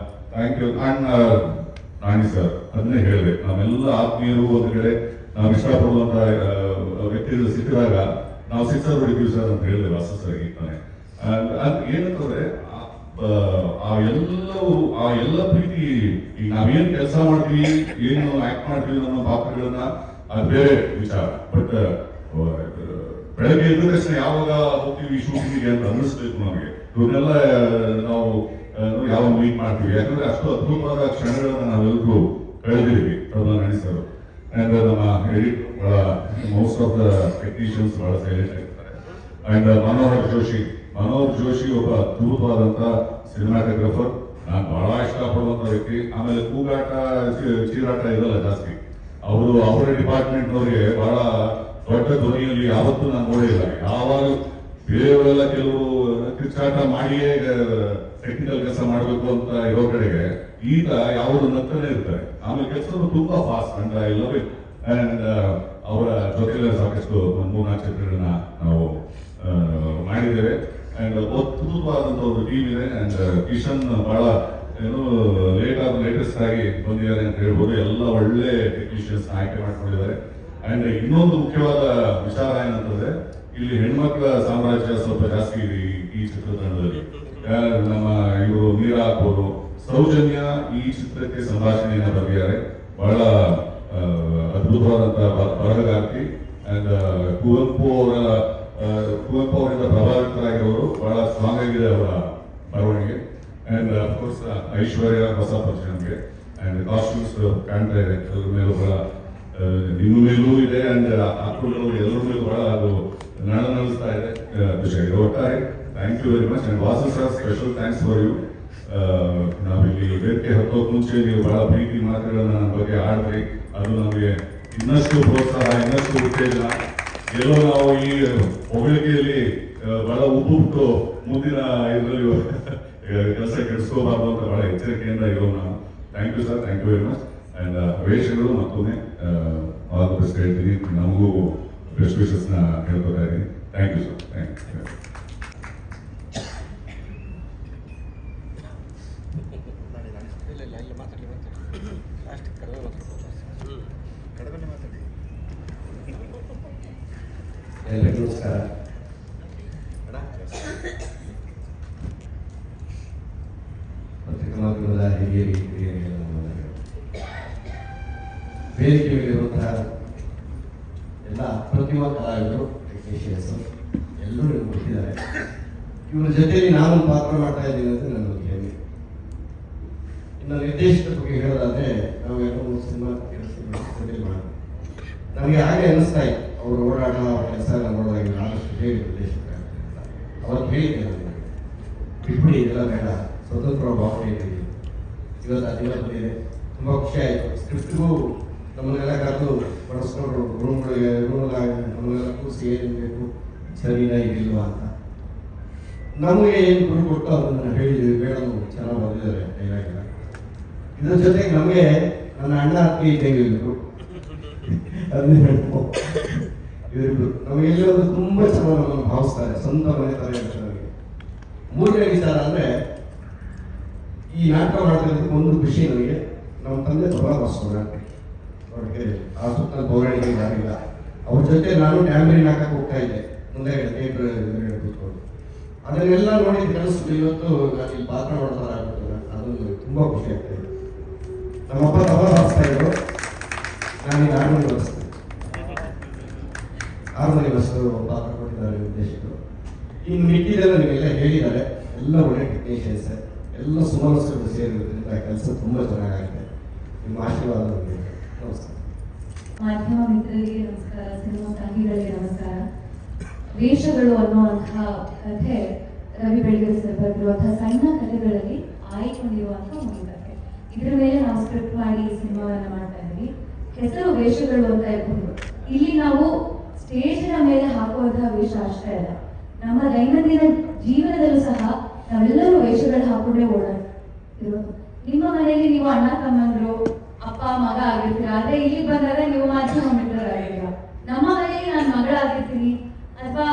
thank you. And Nani sir ಅದನ್ನೇ ಹೇಳಿದೆ, ನಾವೆಲ್ಲ ಆತ್ಮೀಯರು ಒಂದು ಕಡೆ ನಾವು ಇಷ್ಟಪಡುವಂತ ವ್ಯಕ್ತಿಗಳು ಸಿಕ್ಕಿದಾಗ ನಾವು ಸಿಕ್ಸರ್ ಹೊಡಿತೀವಿ ಸರ್ ಅಂತ ಹೇಳಿದೆ ವಾಸು ಸರ್ ತಾನೆ. ಏನಂತಂದ್ರೆ ಆ ಎಲ್ಲ ಪ್ರೀತಿ, ಈಗ ನಾವೇನ್ ಕೆಲಸ ಮಾಡ್ತೀವಿ, ಏನು ಆಕ್ಟ್ ಮಾಡ್ತೀವಿ ನಮ್ಮ ಪಾತ್ರಗಳನ್ನ, ಅದು ಬೇರೆ ವಿಚಾರ. ಬಟ್ ಬೆಳಗ್ಗೆ ಎದ್ದ ತಕ್ಷಣ ಯಾವಾಗ ಹೋಗ್ತೀವಿ ಶೂಟಿಂಗಿಗೆ ಅಂತ ಅನ್ನಿಸ್ಬೇಕು ನಮಗೆ. ಇವನ್ನೆಲ್ಲ ನಾವು ಯಾವಾಗ ಮೀಟ್ ಮಾಡ್ತೀವಿ, ಯಾಕಂದ್ರೆ ಅಷ್ಟು ಅದ್ಭುತವಾದ ಕ್ಷಣಗಳನ್ನ ನಾವೆಲ್ಲರೂ ಕಳೆದಿದ್ದೀವಿ. ಪ್ರಧಾನ ನಡೆಸೋರು ಅಂಡ್ ನಮ್ಮ ಎಡಿಟ್ ಬಹಳ ಮೋಸ್ಟ್ ಆಫ್ ದ ಟೆಕ್ನಿಷಿಯನ್ಸ್ ಬಹಳ ಸೈಲೆಂಟ್ ಆಗಿರ್ತಾರೆ. ಅಂಡ್ ಮನೋಹರ್ ಜೋಶಿ ಒಬ್ಬ ಅದ್ಭುತವಾದಂತ ಸಿನಿಮಾಟೋಗ್ರಫರ್, ನಾನು ಬಹಳ ಇಷ್ಟಪಡುವಂತ ವ್ಯಕ್ತಿ. ಆಮೇಲೆ ಕೂಗಾಟ ಚೀರಾಟ ಇದೆಲ್ಲ ಜಾಸ್ತಿ. ಅವರ ಡಿಪಾರ್ಟ್ಮೆಂಟ್ನವ್ರಿಗೆ ಬಹಳ ದೊಡ್ಡ ಧ್ವನಿಯಲ್ಲಿ ಯಾವತ್ತೂ ನಾನು ನೋಡಿಲ್ಲ. ಯಾವಾಗ ಬೇರೆಯವರೆಲ್ಲ ಕೆಲವರು ಕಿಚ್ಚಾಟ ಮಾಡಿಯೇ ಟೆಕ್ನಿಕಲ್ ಕೆಲಸ ಮಾಡಬೇಕು ಅಂತ ಇರೋ ಕಡೆಗೆ ಈಗ ಯಾವುದು ನಗ್ತಾನೆ ಇರ್ತಾರೆ. ಆಮೇಲೆ ಕೆಲಸಗಳು ತುಂಬಾ fast and I love it. And ಅವರ ಜೊತೆಲೆ ಸಾಕಷ್ಟು 3-4 ಚಿತ್ರಗಳನ್ನ ನಾವು ಮಾಡಿದ್ದೇವೆ. ಅಂಡ್ ಅದ್ಭುತವಾದಂತ ಒಂದು ಟೀಮ್ ಇದೆ. ಅಂಡ್ ಕಿಶನ್ ಬಹಳ ಲೇಟೆಸ್ಟ್ ಆಗಿ ಬಂದಿದ್ದಾರೆ ಅಂತ ಹೇಳ್ಬೋದು. ಎಲ್ಲ ಒಳ್ಳೆ ಟೆಕ್ನಿಷಿಯನ್ಸ್ ಆಯ್ಕೆ ಮಾಡ್ಕೊಂಡಿದ್ದಾರೆ. ಅಂಡ್ ಇನ್ನೊಂದು ಮುಖ್ಯವಾದ ವಿಚಾರ ಏನಂತಂದ್ರೆ, ಇಲ್ಲಿ ಹೆಣ್ಮಕ್ಳ ಸಾಮ್ರಾಜ್ಯ ಸ್ವಲ್ಪ ಜಾಸ್ತಿ ಇದೆ ಈ ಚಿತ್ರತಂಡದಲ್ಲಿ. ನಮ್ಮ ಇವರು ಮೀರಾ ಆಗ್ಬೋದು, ಸೌಜನ್ಯ ಈ ಚಿತ್ರಕ್ಕೆ ಸಂಭಾಷಣೆಯನ್ನ ಬರೆದಿದ್ದಾರೆ. ಬಹಳ ಅದ್ಭುತವಾದಂಥ ಬರಹಗಾರ್ತಿ ಆ್ಯಂಡ್ ಕುವೆಂಪು ಅವರಿಂದ ಪ್ರಭಾವಿತರಾಗಿರೋರು ಬಹಳ ಸ್ಟ್ರಾಂಗ್ ಆಗಿದೆ ಅವರ ಬರವಣಿಗೆ. ಆ್ಯಂಡ್ ಅಫ್ಕೋರ್ಸ್ ಐಶ್ವರ್ಯ ಹೊಸ ಪರಿಚಯ ನಮಗೆ. ಆ್ಯಂಡ್ ಕಾಸ್ಟ್ಯೂಮ್ಸ್ ಕಾಣ್ತಾ ಇದೆ ಅದ್ರ ಮೇಲೂ ಬಹಳ ನಿಮ್ಮ ಮೇಲೂ ಇದೆ. ಆ್ಯಂಡ್ ಹಾಕೊಂಡು ಎಲ್ಲರ ಮೇಲೂ ಬಹಳ ಅದು ನಡೆಸ್ತಾ ಇದೆ ಖುಷಿಯಾಗಿದೆ. ಒಟ್ಟಾರೆ thank you very much. And Vasu sir special thanks for you. ನಾವಿಲ್ಲಿ ವೇದಿಕೆ ಹತ್ತೋಕೆ ಮುಂಚೆ ನೀವು ಬಹಳ ಪ್ರೀತಿ ಮಾತುಗಳನ್ನ ನನ್ನ ಬಗ್ಗೆ ಆಡಿದ್ರಿ. ಅದು ನಮಗೆ ಇನ್ನಷ್ಟು ಪ್ರೋತ್ಸಾಹ, ಇನ್ನಷ್ಟು ಉತ್ತೇಜನ. ಎಲ್ಲೋ ನಾವು ಈ ಹೊಗಳಿಕೆಯಲ್ಲಿ ಬಹಳ ಉಪ್ಪುಬಿಟ್ಟು ಮುಂದಿನ ಇದರಲ್ಲಿ ಕೆಲಸ ಕೆಡಿಸ್ಕೋಬಾರ್ದು ಅಂತ ಬಹಳ ಎಚ್ಚರಿಕೆಯಿಂದ ಇರೋ ನಾನು. Thank you sir, thank you very much. And ವೇಷಗಳು ಮತ್ತೊಮ್ಮೆ ಆಲ್ ದ ಬೆಸ್ಟ್ ಹೇಳ್ತೀನಿ. ನಮಗೂ ಬೆಸ್ಟ್ ವಿಶಸ್ನ ಹೇಳ್ಕೊತಾ ಇದ್ದೀನಿ. Thank you sir, thank you. ಎಲ್ಲರಿಗೂ ನಮಸ್ಕಾರ. ಪತ್ರಿಕಾ ಮಾಧ್ಯಮದ ಹಿರಿಯರಿಗೆಲ್ಲ ವೇದಿಕೆ ಮೇಲಿರುವಂತಹ ಎಲ್ಲ ಅಪ್ರತಿಮ ಕಲಾವಿದರು, ಟೆಕ್ನಿಷಿಯನ್ಸ್ ಎಲ್ಲರೂ ಕೊಟ್ಟಿದ್ದಾರೆ. ಇವರ ಜೊತೆಯಲ್ಲಿ ನಾನು ಪಾತ್ರ ಮಾಡ್ತಾ ಇದ್ದೀನಿ ಅಂತ ನನ್ನ ಹೆಮ್ಮೆ. ಇನ್ನು ನಿರ್ದೇಶಕರ ಬಗ್ಗೆ ಹೇಳೋದಾದ್ರೆ ನಾವು 2-3 ಸಿನಿಮಾ ಜೊತೆಲಿ ಮಾಡಿ ನನಗೆ ಹಾಗೆ ಅನ್ನಿಸ್ತಾ ಇತ್ತು ಅವರು ಓಡಾಟ ಅವ್ರ ಕೆಲಸ ನೋಡಿದಾಗ ಆದಷ್ಟು ಹೇಳಿ ನಿರ್ದೇಶಕರಾಗ್ತಾರೆ. ಅವತ್ತು ಹೇಳಿದ್ದೆ ನನಗೆ ಬಿಟ್ಬಿಡಿ ಇದೆಲ್ಲ ಬೇಡ, ಸ್ವತಂತ್ರ ಭಾವನೆ ಇದ್ದೀವಿ. ಇವತ್ತು ಆ ದಿನ ಬಂದಿದೆ, ತುಂಬ ಖುಷಿ ಆಯಿತು. ಸ್ಕ್ರಿಪ್ಟ್ಗೂ ನಮ್ಮನ್ನೆಲ್ಲ ಕರೆದು ಬಡಿಸ್ಕೊಂಡು ನಮ್ಮನ್ನೆಲ್ಲ ಕೂರಿಸಿ ಏನು ಬೇಕು ಸರಿನಾ ಇದಿಲ್ವಾ ಅಂತ ನಮಗೆ ಏನು ಗುರು ಕೊಟ್ಟು ಅದನ್ನು ಹೇಳಿದ್ವಿ. ಮೇಡಮ್ ಚೆನ್ನಾಗಿ ಬಂದಿದ್ದಾರೆ ಡೈಲಾಗಿಲ್ಲ. ಇದ್ರ ಜೊತೆಗೆ ನಮಗೆ ನನ್ನ ಅಣ್ಣ ಅತ್ತಿಗೆ ಇದ್ದಂಗೆ ಇವರು ಇವರಿಬ್ರು ನಮಗೆಲ್ಲರೂ ತುಂಬ ಚೆನ್ನಾಗಿ ನಮ್ಮನ್ನು ಭಾವಿಸ್ತಾರೆ. ಸ್ವಂತ ಮನೆ ಥರ ಇರ್ತಾರೆ ನಮಗೆ. ಮೂರನೇ ವಿಚಾರ ಅಂದರೆ ಈ ನಾಟಕ ಮಾಡ್ತಿರೋದಕ್ಕೆ ಒಂದು ಖುಷಿ ನನಗೆ. ನಮ್ಮ ತಂದೆ ತುಂಬ ಮಾಸ್ಟರ್ ಅವ್ರಿಗೆ ಆ ಸುತ್ತ ಪೌರಾಣಿಕ ಯಾರಿಲ್ಲ. ಅವ್ರ ಜೊತೆ ನಾನು ಟ್ಯಾಮ್ರಿನ್ ಹಾಕಕ್ಕೆ ಹೋಗ್ತಾ ಇದ್ದೆ ಮುಂದೆ ಥಿಯೇಟ್ರ್ ಕೂತ್ಕೊಂಡು. ಅದನ್ನೆಲ್ಲ ನೋಡಿದ ಕೆಲಸ ಇವತ್ತು ನಾನು ಇಲ್ಲಿ ಪಾತ್ರ ಮಾಡ್ತಾರ ಆಗ್ಬಿಟ್ಟು ಅದು ತುಂಬ ಖುಷಿ ಆಗ್ತಾ ಇದೆ. ನಮ್ಮಪ್ಪ ತಬಲ ಬಾರಿಸ್ತಾ ಇದ್ರು, ನಾನು ಈಗ ಹಾರ್ಮೋನಿ ಬಾರಿಸ್ತೀನಿ. ಹಾರ್ಮೋನಿ ಬಾರಿಸೋದು ಪಾತ್ರ ಕೊಟ್ಟಿದ್ದಾರೆ ನಿರ್ದೇಶಕರು. ಇನ್ನು ಮಿಕ್ಕಿದೆಲ್ಲ ನೀವೆಲ್ಲ ಹೇಳಿದ್ದಾರೆ, ಎಲ್ಲ ಒಳ್ಳೆ ಟೆಕ್ನಿಷಿಯನ್ಸ್, ಎಲ್ಲ ಸುಮಾರು ಸೇರಿರೋದ್ರಿಂದ ಕೆಲಸ ತುಂಬ ಚೆನ್ನಾಗಾಗಿದೆ. ನಿಮ್ಮ ಆಶೀರ್ವಾದ ನಮಗೆ. ನಮಸ್ಕಾರ. ಮಾಧ್ಯಮ ಮಿತ್ರರಿಗೆ ನಮಸ್ಕಾರ, ಸಿನಿಮಾ ತಂಗಿಗಳಿಗೆ ನಮಸ್ಕಾರ. ವೇಷಗಳು ಅನ್ನುವಂತಹ ಕಥೆ ರವಿ ಬೆಳಗೆರೆ ಸರ್ ಬರೆದಿರುವಂತಹ ಸಣ್ಣ ಕಥೆಗಳಲ್ಲಿ ಆಯ್ಕೊಂಡಿರುವಂತಹ ಒಂದು ಕಥೆ. ಇದರ ಮೇಲೆ ನಾವು ಸ್ಕ್ರಿಪ್ಟ್ ಮಾಡಿ ಸಿನಿಮಾವನ್ನ ಮಾಡ್ತಾ ಇದ್ದೀವಿ. ಹೆಸರು ವೇಷಗಳು ಅಂತ ಇರ್ಬೋದು. ಇಲ್ಲಿ ನಾವು ಸ್ಟೇಜಿನ ಮೇಲೆ ಹಾಕುವಂತಹ ವೇಷ ಅಷ್ಟೇ ಅಲ್ಲ, ನಮ್ಮ ದೈನಂದಿನ ಜೀವನದಲ್ಲೂ ಸಹ ನಾವೆಲ್ಲರೂ ವೇಷಗಳು ಹಾಕೊಂಡೇ ಓಡಾಡ್ತಿರೋದು. ನಿಮ್ಮ ಮನೆಯಲ್ಲಿ ನೀವು ಅಣ್ಣ ತಮ್ಮಂದ್ರು, ಅಪ್ಪ ಮಗ ಆಗಿರ್ತೀರ, ಆದ್ರೆ ಇಲ್ಲಿ ಬಂದಾಗ ನೀವು ಮಾಧ್ಯಮ ಮಿತ್ರರಾಗಿಲ್ಲ. ನಮ್ಮ ಮನೆಯಲ್ಲಿ ನಾನು ಮಗಳಾಗಿರ್ತೀನಿ ಅಥವಾ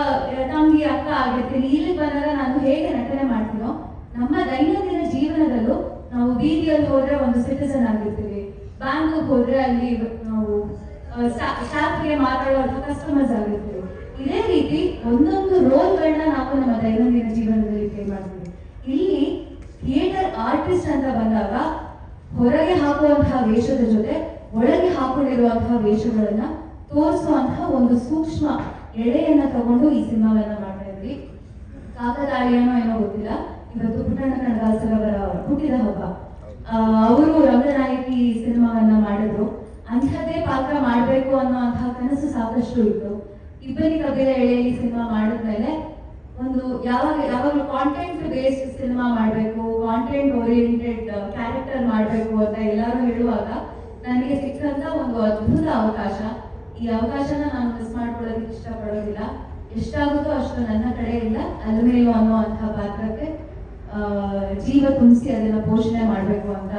ತಂಗಿ ಅಕ್ಕ ಆಗಿರ್ತೀನಿ, ಇಲ್ಲಿ ಬಂದಾಗ ನಾನು ಹೇಗೆ ನಟನೆ ಮಾಡ್ತೀನೋ ನಮ್ಮ ದೈನಂದಿನ ಜೀವನದಲ್ಲೂ ನಾವು ಬೀದಿಯಲ್ಲಿ ಹೋದ್ರೆ ಒಂದು ಸಿಟಿಸನ್ ಆಗಿರ್ತೀವಿ, ಬ್ಯಾಂಕ್ಗೆ ಹೋದ್ರೆ ಅಲ್ಲಿ ನಾವು ಸ್ಟಾಫ್ಗೆ ಮಾತಾಡುವಂಥ ಕಸ್ಟಮರ್ಸ್ ಆಗಿರ್ತೀವಿ. ಇದೇ ರೀತಿ ಒಂದೊಂದು ರೋಲ್ಗಳನ್ನ ನಾವು ನಮ್ಮ ದೈನಂದಿನ ಜೀವನದಲ್ಲಿ ಪ್ಲೇ ಮಾಡ್ತೀವಿ. ಇಲ್ಲಿ ಥಿಯೇಟರ್ ಆರ್ಟಿಸ್ಟ್ ಅಂತ ಬಂದಾಗ ಹೊರಗೆ ಹಾಕುವಂತಹ ವೇಷದ ಜೊತೆ ಒಳಗೆ ಹಾಕೊಂಡಿರುವಂತಹ ವೇಷಗಳನ್ನ ತೋರಿಸುವಂತಹ ಒಂದು ಸೂಕ್ಷ್ಮ ಎಳೆಯನ್ನ ತಗೊಂಡು ಈ ಸಿನಿಮಾವನ್ನ ಮಾಡ್ತಾ ಇದ್ವಿ. ಕಾಕತಾಳೀಯನೋ ಏನೋ ಗೊತ್ತಿಲ್ಲ, ಇವತ್ತು ಪುಟ್ಟಣ್ಣ ಕಣಗಾಲ್ಸರ್ ಅವರ ಹುಟ್ಟಿದ ಹಬ್ಬ. ಅವರು ರಂಗನಾಯಕಿ ಸಿನಿಮಾವನ್ನ ಮಾಡಿದ್ರು. ಅಂಥದ್ದೇ ಪಾತ್ರ ಮಾಡಬೇಕು ಅನ್ನೋಂತಹ ಕನಸು ಸಾಕಷ್ಟು ಇತ್ತು. ಇಬ್ಬನಿ ಕಬ್ಬಿನ ಎಳೆಯಲ್ಲಿ ಸಿನಿಮಾ ಮಾಡಿದ್ಮೇಲೆ ಒಂದು ಯಾವಾಗಲೂ ಕಾಂಟೆಂಟ್ ಬೇಸ್ಡ್ ಸಿನಿಮಾ ಮಾಡಬೇಕು, ಕಾಂಟೆಂಟ್ ಓರಿಯೆಂಟೆಡ್ ಕ್ಯಾರೆಕ್ಟರ್ ಮಾಡಬೇಕು ಅಂತ ಎಲ್ಲರೂ ಹೇಳುವಾಗ ನನಗೆ ಸಿಕ್ಕಂತ ಒಂದು ಅದ್ಭುತ ಅವಕಾಶ. ಈ ಅವಕಾಶನ ನಾನು ಮಿಸ್ ಮಾಡ್ಕೊಳ್ಳೋದಕ್ಕೆ ಇಷ್ಟಪಡೋದಿಲ್ಲ. ಎಷ್ಟಾಗುತ್ತೋ ಅಷ್ಟು ನನ್ನ ಕಡೆಯಿಂದ ಅಲ್ಮೇಲು ಅನ್ನುವಂತಹ ಪಾತ್ರಕ್ಕೆ ಜೀವ ತುಂಬಿಸಿ ಅದನ್ನ ಪೋಷಣೆ ಮಾಡಬೇಕು ಅಂತ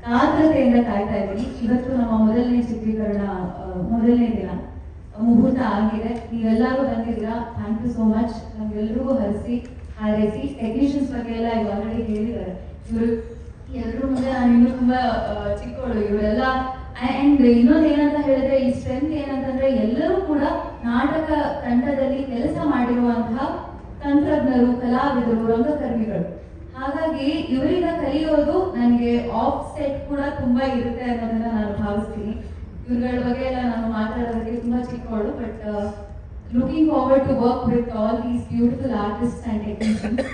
ಕಾತರತೆಯಿಂದ ಕಾಯ್ತಾ ಇದ್ದೀನಿ. ಇವತ್ತು ನಮ್ಮ ಮೊದಲನೇ ಚಿತ್ರೀಕರಣ, ಮೊದಲನೇ ದಿನ ಮುಹೂರ್ತ ಆಗಿದೆ. ನೀವೆಲ್ಲರೂ ಬಂದಿದ್ದೀರಾ, ಥ್ಯಾಂಕ್ ಯು ಸೋ ಮಚ್. ನಮ್ಗೆಲ್ರಿಗೂ ಹಾರೈಸಿ ಟೆಕ್ನಿಷಿಯನ್ಸ್ ಬಗ್ಗೆ ಎಲ್ಲ ಈಗ ಆಲ್ರೆಡಿ ಹೇಳಿದ್ದಾರೆ. ಇವರು ಎಲ್ಲರೂ ಮುಂದೆ ನಾನು ಇನ್ನೂ ತುಂಬಾ ಚಿಕ್ಕವಳು. ಇವರೆಲ್ಲ ಅಂಡ್ ಇನ್ನೊಂದು ಏನಂತ ಹೇಳಿದ್ರೆ, ಈ ಸ್ಟ್ರೆಂತ್ ಏನಂತಂದ್ರೆ ಎಲ್ಲರೂ ಕೂಡ ನಾಟಕ ತಂಡದಲ್ಲಿ ಕೆಲಸ ಮಾಡಿರುವಂತಹ ತಂತ್ರಜ್ಞರು, ಕಲಾವಿದರು, ರಂಗಕರ್ಮಿಗಳು. ಹಾಗಾಗಿ ಇವರಿಂದ ಕಲಿಯೋದು ನನಗೆ ಆಫ್ ಸೆಟ್ ಕೂಡ ತುಂಬಾ ಇರುತ್ತೆ ಅನ್ನೋದನ್ನ ನಾನು ಭಾವಿಸ್ತೀನಿ. ಇವ್ರಗಳ ಬಗ್ಗೆ ಎಲ್ಲ ನಾನು ಮಾತಾಡೋದಕ್ಕೆ ತುಂಬಾ ಚಿಕ್ಕವಳು, but looking forward to work with all these beautiful artist and technicians.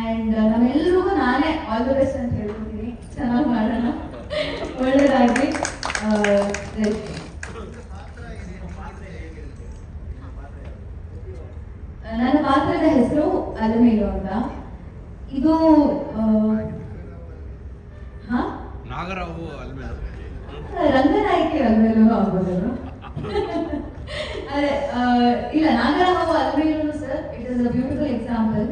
And ನಮ್ಮೆಲ್ಲರಿಗೂ ನಾನೇ ಆಲ್ ದ ಬೆಸ್ಟ್ ಅಂತ ಹೇಳ್ಕೊತೀನಿ. ಚೆನ್ನಾಗಿ ಮಾಡೋಣ, ಒಳ್ಳೆಯದಾಗಿ. ನನ್ನ ಪಾತ್ರದ ಹೆಸರು ಅಲಮೇಲು ಅಂತ. ಇದು ನಾಗರಾವು ಅಲ್ಮೇಲು, ರಂಗನಾಯಕಿ ಅಲ್ಮೇಲು ಆಗ್ಬೋದಲ್ಲ. ಅದೇ ಇಲ್ಲ, Nagarao Almelu sir, it is a beautiful example.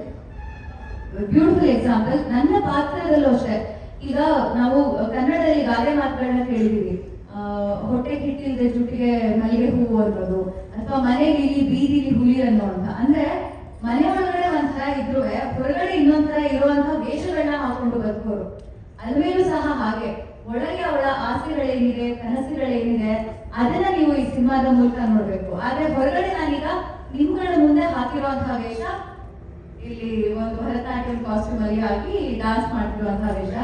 ನನ್ನ ಪಾತ್ರದಲ್ಲೂ ಅಷ್ಟೇ. ಈಗ ನಾವು ಕನ್ನಡದಲ್ಲಿ ಗಾದೆ ಮಾತುಗಳನ್ನ ಕೇಳಿದೀವಿ, ಹೊಟ್ಟೆ ಹಿಟ್ಟಿಲ್ದೆ ಜುಟ್ಟಿಗೆ ಮಲ್ಲಿಗೆ ಹೂವು ಅನ್ನೋದು, ಅಥವಾ ಮನೆಯಲ್ಲಿ ಬೀದಿಲಿ ಹುಲಿ ಅನ್ನೋ ಅಂತ. ಅಂದ್ರೆ ಮನೆ ಒಳಗಡೆ ಒಂಥರ ಇದ್ರು ಹೊರಗಡೆ ಇನ್ನೊಂಥರ ಇರುವಂತಹ ವೇಷಗಳನ್ನ ಹಾಕೊಂಡು ಬದುಕೋರು. ಅಲ್ಮೇಲೂ ಸಹ ಹಾಗೆ, ಒಳಗೆ ಅವಳ ಆಸೆಗಳೇನಿದೆ, ಕನಸುಗಳೇನಿದೆ, ಅದನ್ನ ನೀವು ಈ ಸಿನಿಮಾದ ಮೂಲಕ ನೋಡ್ಬೇಕು. ಆದ್ರೆ ಹೊರಗಡೆ ನಾನೀಗ ನಿಮ್ಗಳ ಮುಂದೆ ಹಾಕಿರುವಂತಹ ವೇಷ, ಇಲ್ಲಿ ಒಂದು ಭರತನಾಟ್ಯಂ ಕಾಸ್ಟ್ಯೂಮ್ ಅಲ್ಲಿ ಹಾಕಿ ಡಾನ್ಸ್ ಮಾಡ್ತಿರುವಂತಹ ವೇಷ.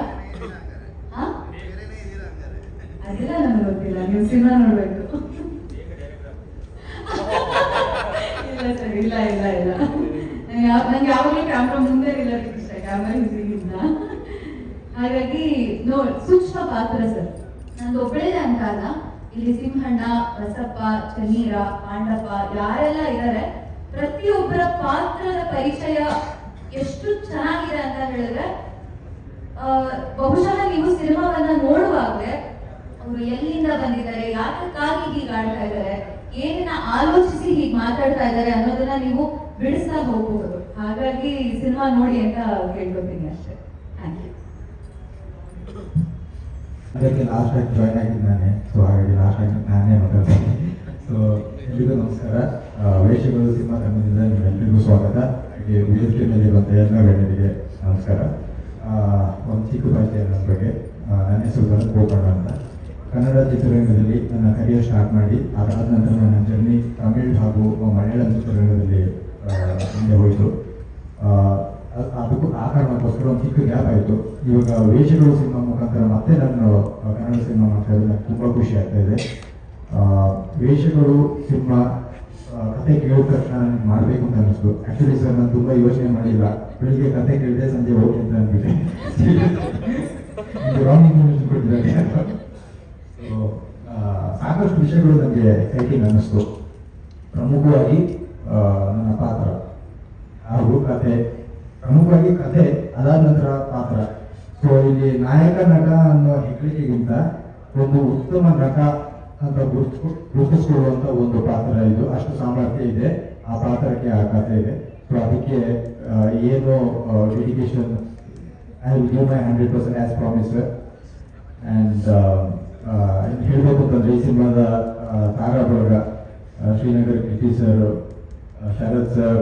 ಅದೆಲ್ಲ ನಮ್ಗೆ ಗೊತ್ತಿಲ್ಲ, ನೀವು ಸಿನಿಮಾ ನೋಡ್ಬೇಕು. ಇಲ್ಲ ಸರ್, ಇಲ್ಲ ಇಲ್ಲ ಇಲ್ಲ, ನಂಗೆ ಯಾವಾಗಲೂ ಕ್ಯಾಮ್ರಾ ಮುಂದೆ ಇಲ್ಲದಕ್ಕೆ ಇಷ್ಟ, ಕ್ಯಾಮ್ರಾ ಹಿಂದಿಗಿಂತ. ಹಾಗಾಗಿ ಸೂಕ್ಷ್ಮ ಪಾತ್ರ ಸರ್. ನಂದು ಒಬ್ಬಳೇ ಅಂತ ಅಲ್ಲ, ಇಲ್ಲಿ ಸಿಂಹಣ್ಣ, ಬಸಪ್ಪ, ಚನ್ನೀರ, ಪಾಂಡಪ್ಪ ಯಾರೆಲ್ಲ ಇದ್ದಾರೆ, ಪ್ರತಿಯೊಬ್ಬರ ಪಾತ್ರದ ಪರಿಚಯ ಎಷ್ಟು ಚೆನ್ನಾಗಿದೆ ಅಂತ ಹೇಳಿದ್ರೆ, ಬಹುಶಃ ನೀವು ಸಿನಿಮಾವನ್ನ ನೋಡುವಾಗಲೇ ಅವರು ಎಲ್ಲಿಂದ ಬಂದಿದ್ದಾರೆ, ಯಾತಕ್ಕಾಗಿ ಹೀಗೆ ಆಡ್ತಾ ಇದ್ದಾರೆ, ಏನನ್ನ ಆಲೋಚಿಸಿ ಹೀಗೆ ಮಾತಾಡ್ತಾ ಇದ್ದಾರೆ ಅನ್ನೋದನ್ನ ನೀವು ಬಿಡಿಸ್ತಾ ಹೋಗಬಹುದು. ಹಾಗಾಗಿ ಸಿನಿಮಾ ನೋಡಿ ಅಂತ ಕೇಳ್ಕೊತೀನಿ ಅಷ್ಟೇ. Thank you. ಅದಕ್ಕೆ ಲಾಸ್ಟ್ ಆಗಿ ಜಾಯ್ನ್ ಆಗಿದ್ದು ನಾನೇ, ಸೊ ಹಾಗಾಗಿ ಲಾಸ್ಟ್ ಆಗಿ ನಾನೇ ಮಾತಾಡ್ತೀನಿ. ಸೊ ಎಲ್ರಿಗೂ ನಮಸ್ಕಾರ. ವೇಷಗಳು ಸಿನಿಮಾ ತಂಡದಿಂದ ನಿಮ್ಮೆಲ್ಲರಿಗೂ ಸ್ವಾಗತ. ಹಾಗೆ ವೇದಿಕೆ ಮೇಲಿರುವಂಥ ಎಲ್ಲ ಗಣ್ಯರಿಗೆ ನಮಸ್ಕಾರ. ಒಂದು ಚಿಕ್ಕ ಪರಿಚಯ ನನ್ನ ಬಗ್ಗೆ. ನನ್ನ ಹೆಸರು ಭರತ್ ಗೋಕರ್ಣ ಅಂತ. ಕನ್ನಡ ಚಿತ್ರರಂಗದಲ್ಲಿ ನನ್ನ ಕರಿಯರ್ ಸ್ಟಾರ್ಟ್ ಮಾಡಿ ಅದಾದ ನಂತರ ನನ್ನ ಜರ್ನಿ ತಮಿಳ್ ಹಾಗೂ ಮಲಯಾಳಂ ಚಿತ್ರರಂಗದಲ್ಲಿ ಮುಂದೆ ಹೋಯಿತು. ಅದಕ್ಕೂ ಆ ಕಾರಣಕ್ಕೋಸ್ಕರ ಒಂದು ಚಿಕ್ಕ ಗ್ಯಾಪ್ ಆಯಿತು. ಇವಾಗ ವೇಷಗಳು ಸಿನಿಮಾ ಮುಖಾಂತರ ಮತ್ತೆ ನಾನು ಕನ್ನಡ ಸಿನಿಮಾ ಮಾಡ್ತಾ ಇರೋದು ನನಗೆ ತುಂಬ ಖುಷಿ ಆಗ್ತಾ ಇದೆ. ವೇಷಗಳು ಸಿನಿಮಾ ಕತೆ ಕೇಳಿದ ತಕ್ಷಣ ನನಗೆ ಮಾಡಬೇಕು ಅಂತ ಅನಿಸ್ತು. ಆ್ಯಕ್ಚುಲಿ ಸರ್ ನಾನು ತುಂಬ ಯೋಚನೆ ಮಾಡಿಲ್ಲ, ಬೆಳಿಗ್ಗೆ ಕತೆ ಕೇಳಿದೆ, ಸಂಜೆ ಹೋಗಿ ಅಂತ ಅಂದ್ಬಿಟ್ಟೆ. ರಾಂಗ್ ಇನ್ಫಾರ್ಮೇಷನ್ ಕೊಟ್ಟಿದ್ದಾರೆ. ಸೊ ಸಾಕಷ್ಟು ವಿಷಯಗಳು ನನಗೆ ಎಕ್ಸೈಟಿಂಗ್ ಅನ್ನಿಸ್ತು. ಪ್ರಮುಖವಾಗಿ ನನ್ನ ಪಾತ್ರ ಹಾಗೂ ಕತೆ, ಪ್ರಮುಖವಾಗಿ ಕತೆ, ಅದಾದ ನಂತರ ಪಾತ್ರ. ಸೊ ಇಲ್ಲಿ ನಾಯಕ ನಟ ಅನ್ನೋ ಹೆಗ್ಗಳಿಕೆಗಿಂತ ಒಂದು ಉತ್ತಮ ನಟ ಅಂತ ಗುರುತಿಸ್ಕೊಳ್ಳುವಂಥ ಒಂದು ಪಾತ್ರ ಇದು. ಅಷ್ಟು ಸಾಮರ್ಥ್ಯ ಇದೆ ಆ ಪಾತ್ರಕ್ಕೆ, ಆ ಕಥೆ ಇದೆ. ಸೊ ಅದಕ್ಕೆ ಏನು dedication, I will give my 100% as promise. And ಹೇಳಬೇಕು ಅಂತಂದರೆ ಈ ಸಿನಿಮಾದ ತಾರಾ ಬಳಗ ಶ್ರೀನಗರ್ ಕಿಟ್ಟಿ ಸರ್, ಶರತ್ ಸರ್,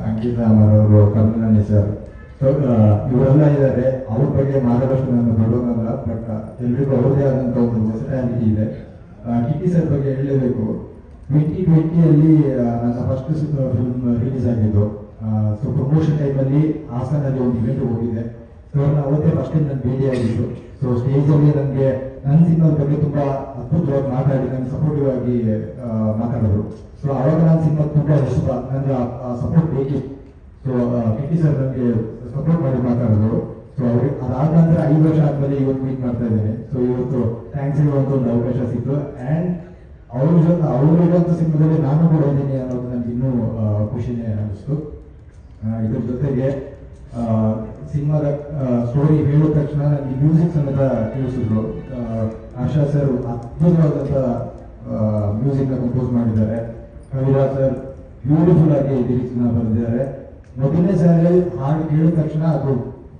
ಅಂಕಿತಾ ಅಮರ್ ಅವರು, ಕರುಣಾನಿ ಸರ್, ಸೊ ಇವರೆಲ್ಲ ಇದ್ದಾರೆ. ಅವ್ರ ಬಗ್ಗೆ ಮಾತಾಡೋಷ್ಟು ನನ್ನ ದೊಡ್ಡವನಲ್ಲ, ಬಟ್ ಎಲ್ರಿಗೂ ಅವ್ರದೇ ಆದಂಥ ಒಂದು ವರ್ಸಟ್ಯಾಲಿಟಿ ಇದೆ. ಕಿಟ್ಟಿ ಸರ್ ಬಗ್ಗೆ ಹೇಳಲೇಬೇಕು. 2020 ನನ್ನ ಫಸ್ಟ್ ಫಿಲ್ಮ್ ರಿಲೀಸ್ ಆಗಿದ್ದು. ಸೊ ಪ್ರಮೋಷನ್ ಟೈಮಲ್ಲಿ ಹಾಸನಲ್ಲಿ ಒಂದು ಇವೆಂಟ್ ಹೋಗಿದೆ. ಸೊ ಅವ್ರನ್ನ ಅವತ್ತೇ ಫಸ್ಟ್ ಟೈಮ್ ನಾನು ಭೇಟಿ ಆಗಿದ್ದು. ಸೊ ಸ್ಟೇಜಲ್ಲಿ ನನಗೆ ನನ್ನ ಸಿನಿಮಾದ ಬಗ್ಗೆ ತುಂಬ ಅದ್ಭುತವಾಗಿ ಮಾತಾಡಿ ನನಗೆ ಸಪೋರ್ಟಿವ್ ಆಗಿ ಮಾತಾಡಿದ್ರು. ಸೊ ಅವಾಗ ನನ್ನ ಸಿನಿಮಾ ತುಂಬ ಇಷ್ಟ, ನನಗೆ ಸಪೋರ್ಟ್ ಬೇಕಿತ್ತು. ಸೊ ಕಿಟ್ಟಿ ಸರ್ ನನಗೆ ಸಪೋರ್ಟ್ ಮಾಡಿ ಮಾತಾಡಿದ್ರು. ಸೊ ಅವ್ರಿಗೆ ಅದಾದ ನಂತರ 5 ವರ್ಷ ಆದಮೇಲೆ ಇವತ್ತು ಮೀಟ್ ಮಾಡ್ತಾ ಇದ್ದೇನೆ. ಸೊ ಇವತ್ತು ಥ್ಯಾಂಕ್ಸ್ ಹೇಳುವಂಥ ಒಂದು ಅವಕಾಶ ಸಿಕ್ತು. ಆ್ಯಂಡ್ ಅವರಿರುವಂಥ ಸಿನಿಮಾದಲ್ಲಿ ನಾನು ಕೂಡ ಇದ್ದೀನಿ ಅನ್ನೋದು ನನಗೆ ಇನ್ನೂ ಖುಷಿನೇ ಅನ್ನಿಸ್ತು. ಇದ್ರ ಜೊತೆಗೆ ಸಿನಿಮಾದ ಸ್ಟೋರಿ ಹೇಳಿದ ತಕ್ಷಣ ನನಗೆ ಮ್ಯೂಸಿಕ್ ಸಮೇತ ತಿಳಿಸಿದ್ರು. ಆಶಾ ಸರ್ ಅದ್ಭುತವಾದಂಥ ಮ್ಯೂಸಿಕ್ನ ಕಂಪೋಸ್ ಮಾಡಿದ್ದಾರೆ. ಕವಿರಾಜ್ ಸರ್ ಬ್ಯೂಟಿಫುಲ್ ಆಗಿ ಲಿರಿಕ್ಸ್ನ ಬರೆದಿದ್ದಾರೆ. ಮೊದಲನೇ ಸಾರಿ ಹಾಡು ಕೇಳಿದ ತಕ್ಷಣ ಅದು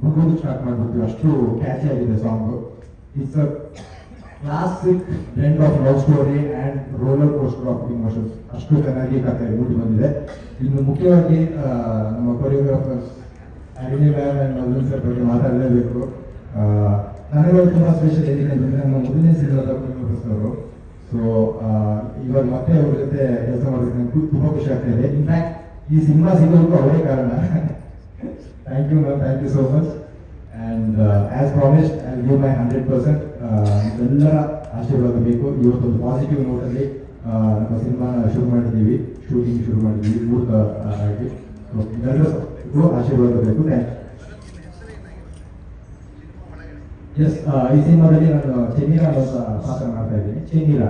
ಮುಗೋದು ಸ್ಟಾರ್ಟ್ ಮಾಡ್ಬಿಡ್ತೀವಿ, ಅಷ್ಟು ಕ್ಯಾಚಿ ಆಗಿದೆ song. It's a classic blend of love story and roller coaster of emotions. ಅಷ್ಟು ಚೆನ್ನಾಗಿ ಕಥೆ ಮೂಡಿ ಬಂದಿದೆ. ಇನ್ನು ಮುಖ್ಯವಾಗಿ ನಮ್ಮ choreographers Arini ma'am and ಮಧುನ್ sir ಬಗ್ಗೆ ಮಾತಾಡಲೇಬೇಕು. ನನಗೆ ತುಂಬ ಸ್ಪೆಷಲ್ ಏನಿದೆ ಅಂದರೆ ನಮ್ಮ ಮೊದಲನೇ ಸಿನಿಮಾದ ಕೊರಿಯೋಗ್ರಾಫರ್ಸ್ ಅವರು. ಸೊ ಇವಾಗ ಮತ್ತೆ ಅವ್ರ ಜೊತೆ ಕೆಲಸ ಮಾಡೋದಕ್ಕೆ ನನಗೆ ತುಂಬ ಖುಷಿ ಆಗ್ತಾ ಇದೆ. ಇನ್ಫ್ಯಾಕ್ಟ್ ಈ ಸಿನಿಮಾ ಸಿಗೋದಕ್ಕೂ ಅವರೇ ಕಾರಣ. Thank you ma'am, thank you so much. And as promised I will give my 100%. ಎಲ್ಲರ ಆಶೀರ್ವಾದ ಬೇಕು. ಇವತ್ತೊಂದು ಪಾಸಿಟಿವ್ ನೋಟಲ್ಲಿ ನಮ್ಮ ಸಿನಿಮಾನ ಶೂಟಿಂಗ್ ಶುರು ಮಾಡಿದ್ದೀವಿ ಮೂರ್ತ ಆಗಿ. ಎಲ್ಲರಿಗೂ ಆಶೀರ್ವಾದ ಬೇಕು. ಎಸ್, ಈ ಸಿನಿಮಾದಲ್ಲಿ ನಾನು ಚೆನ್ನೀರ ಅಂತ ಪಾತ್ರ ಮಾಡ್ತಾ ಇದ್ದೀನಿ. ಚೆನ್ನೀರ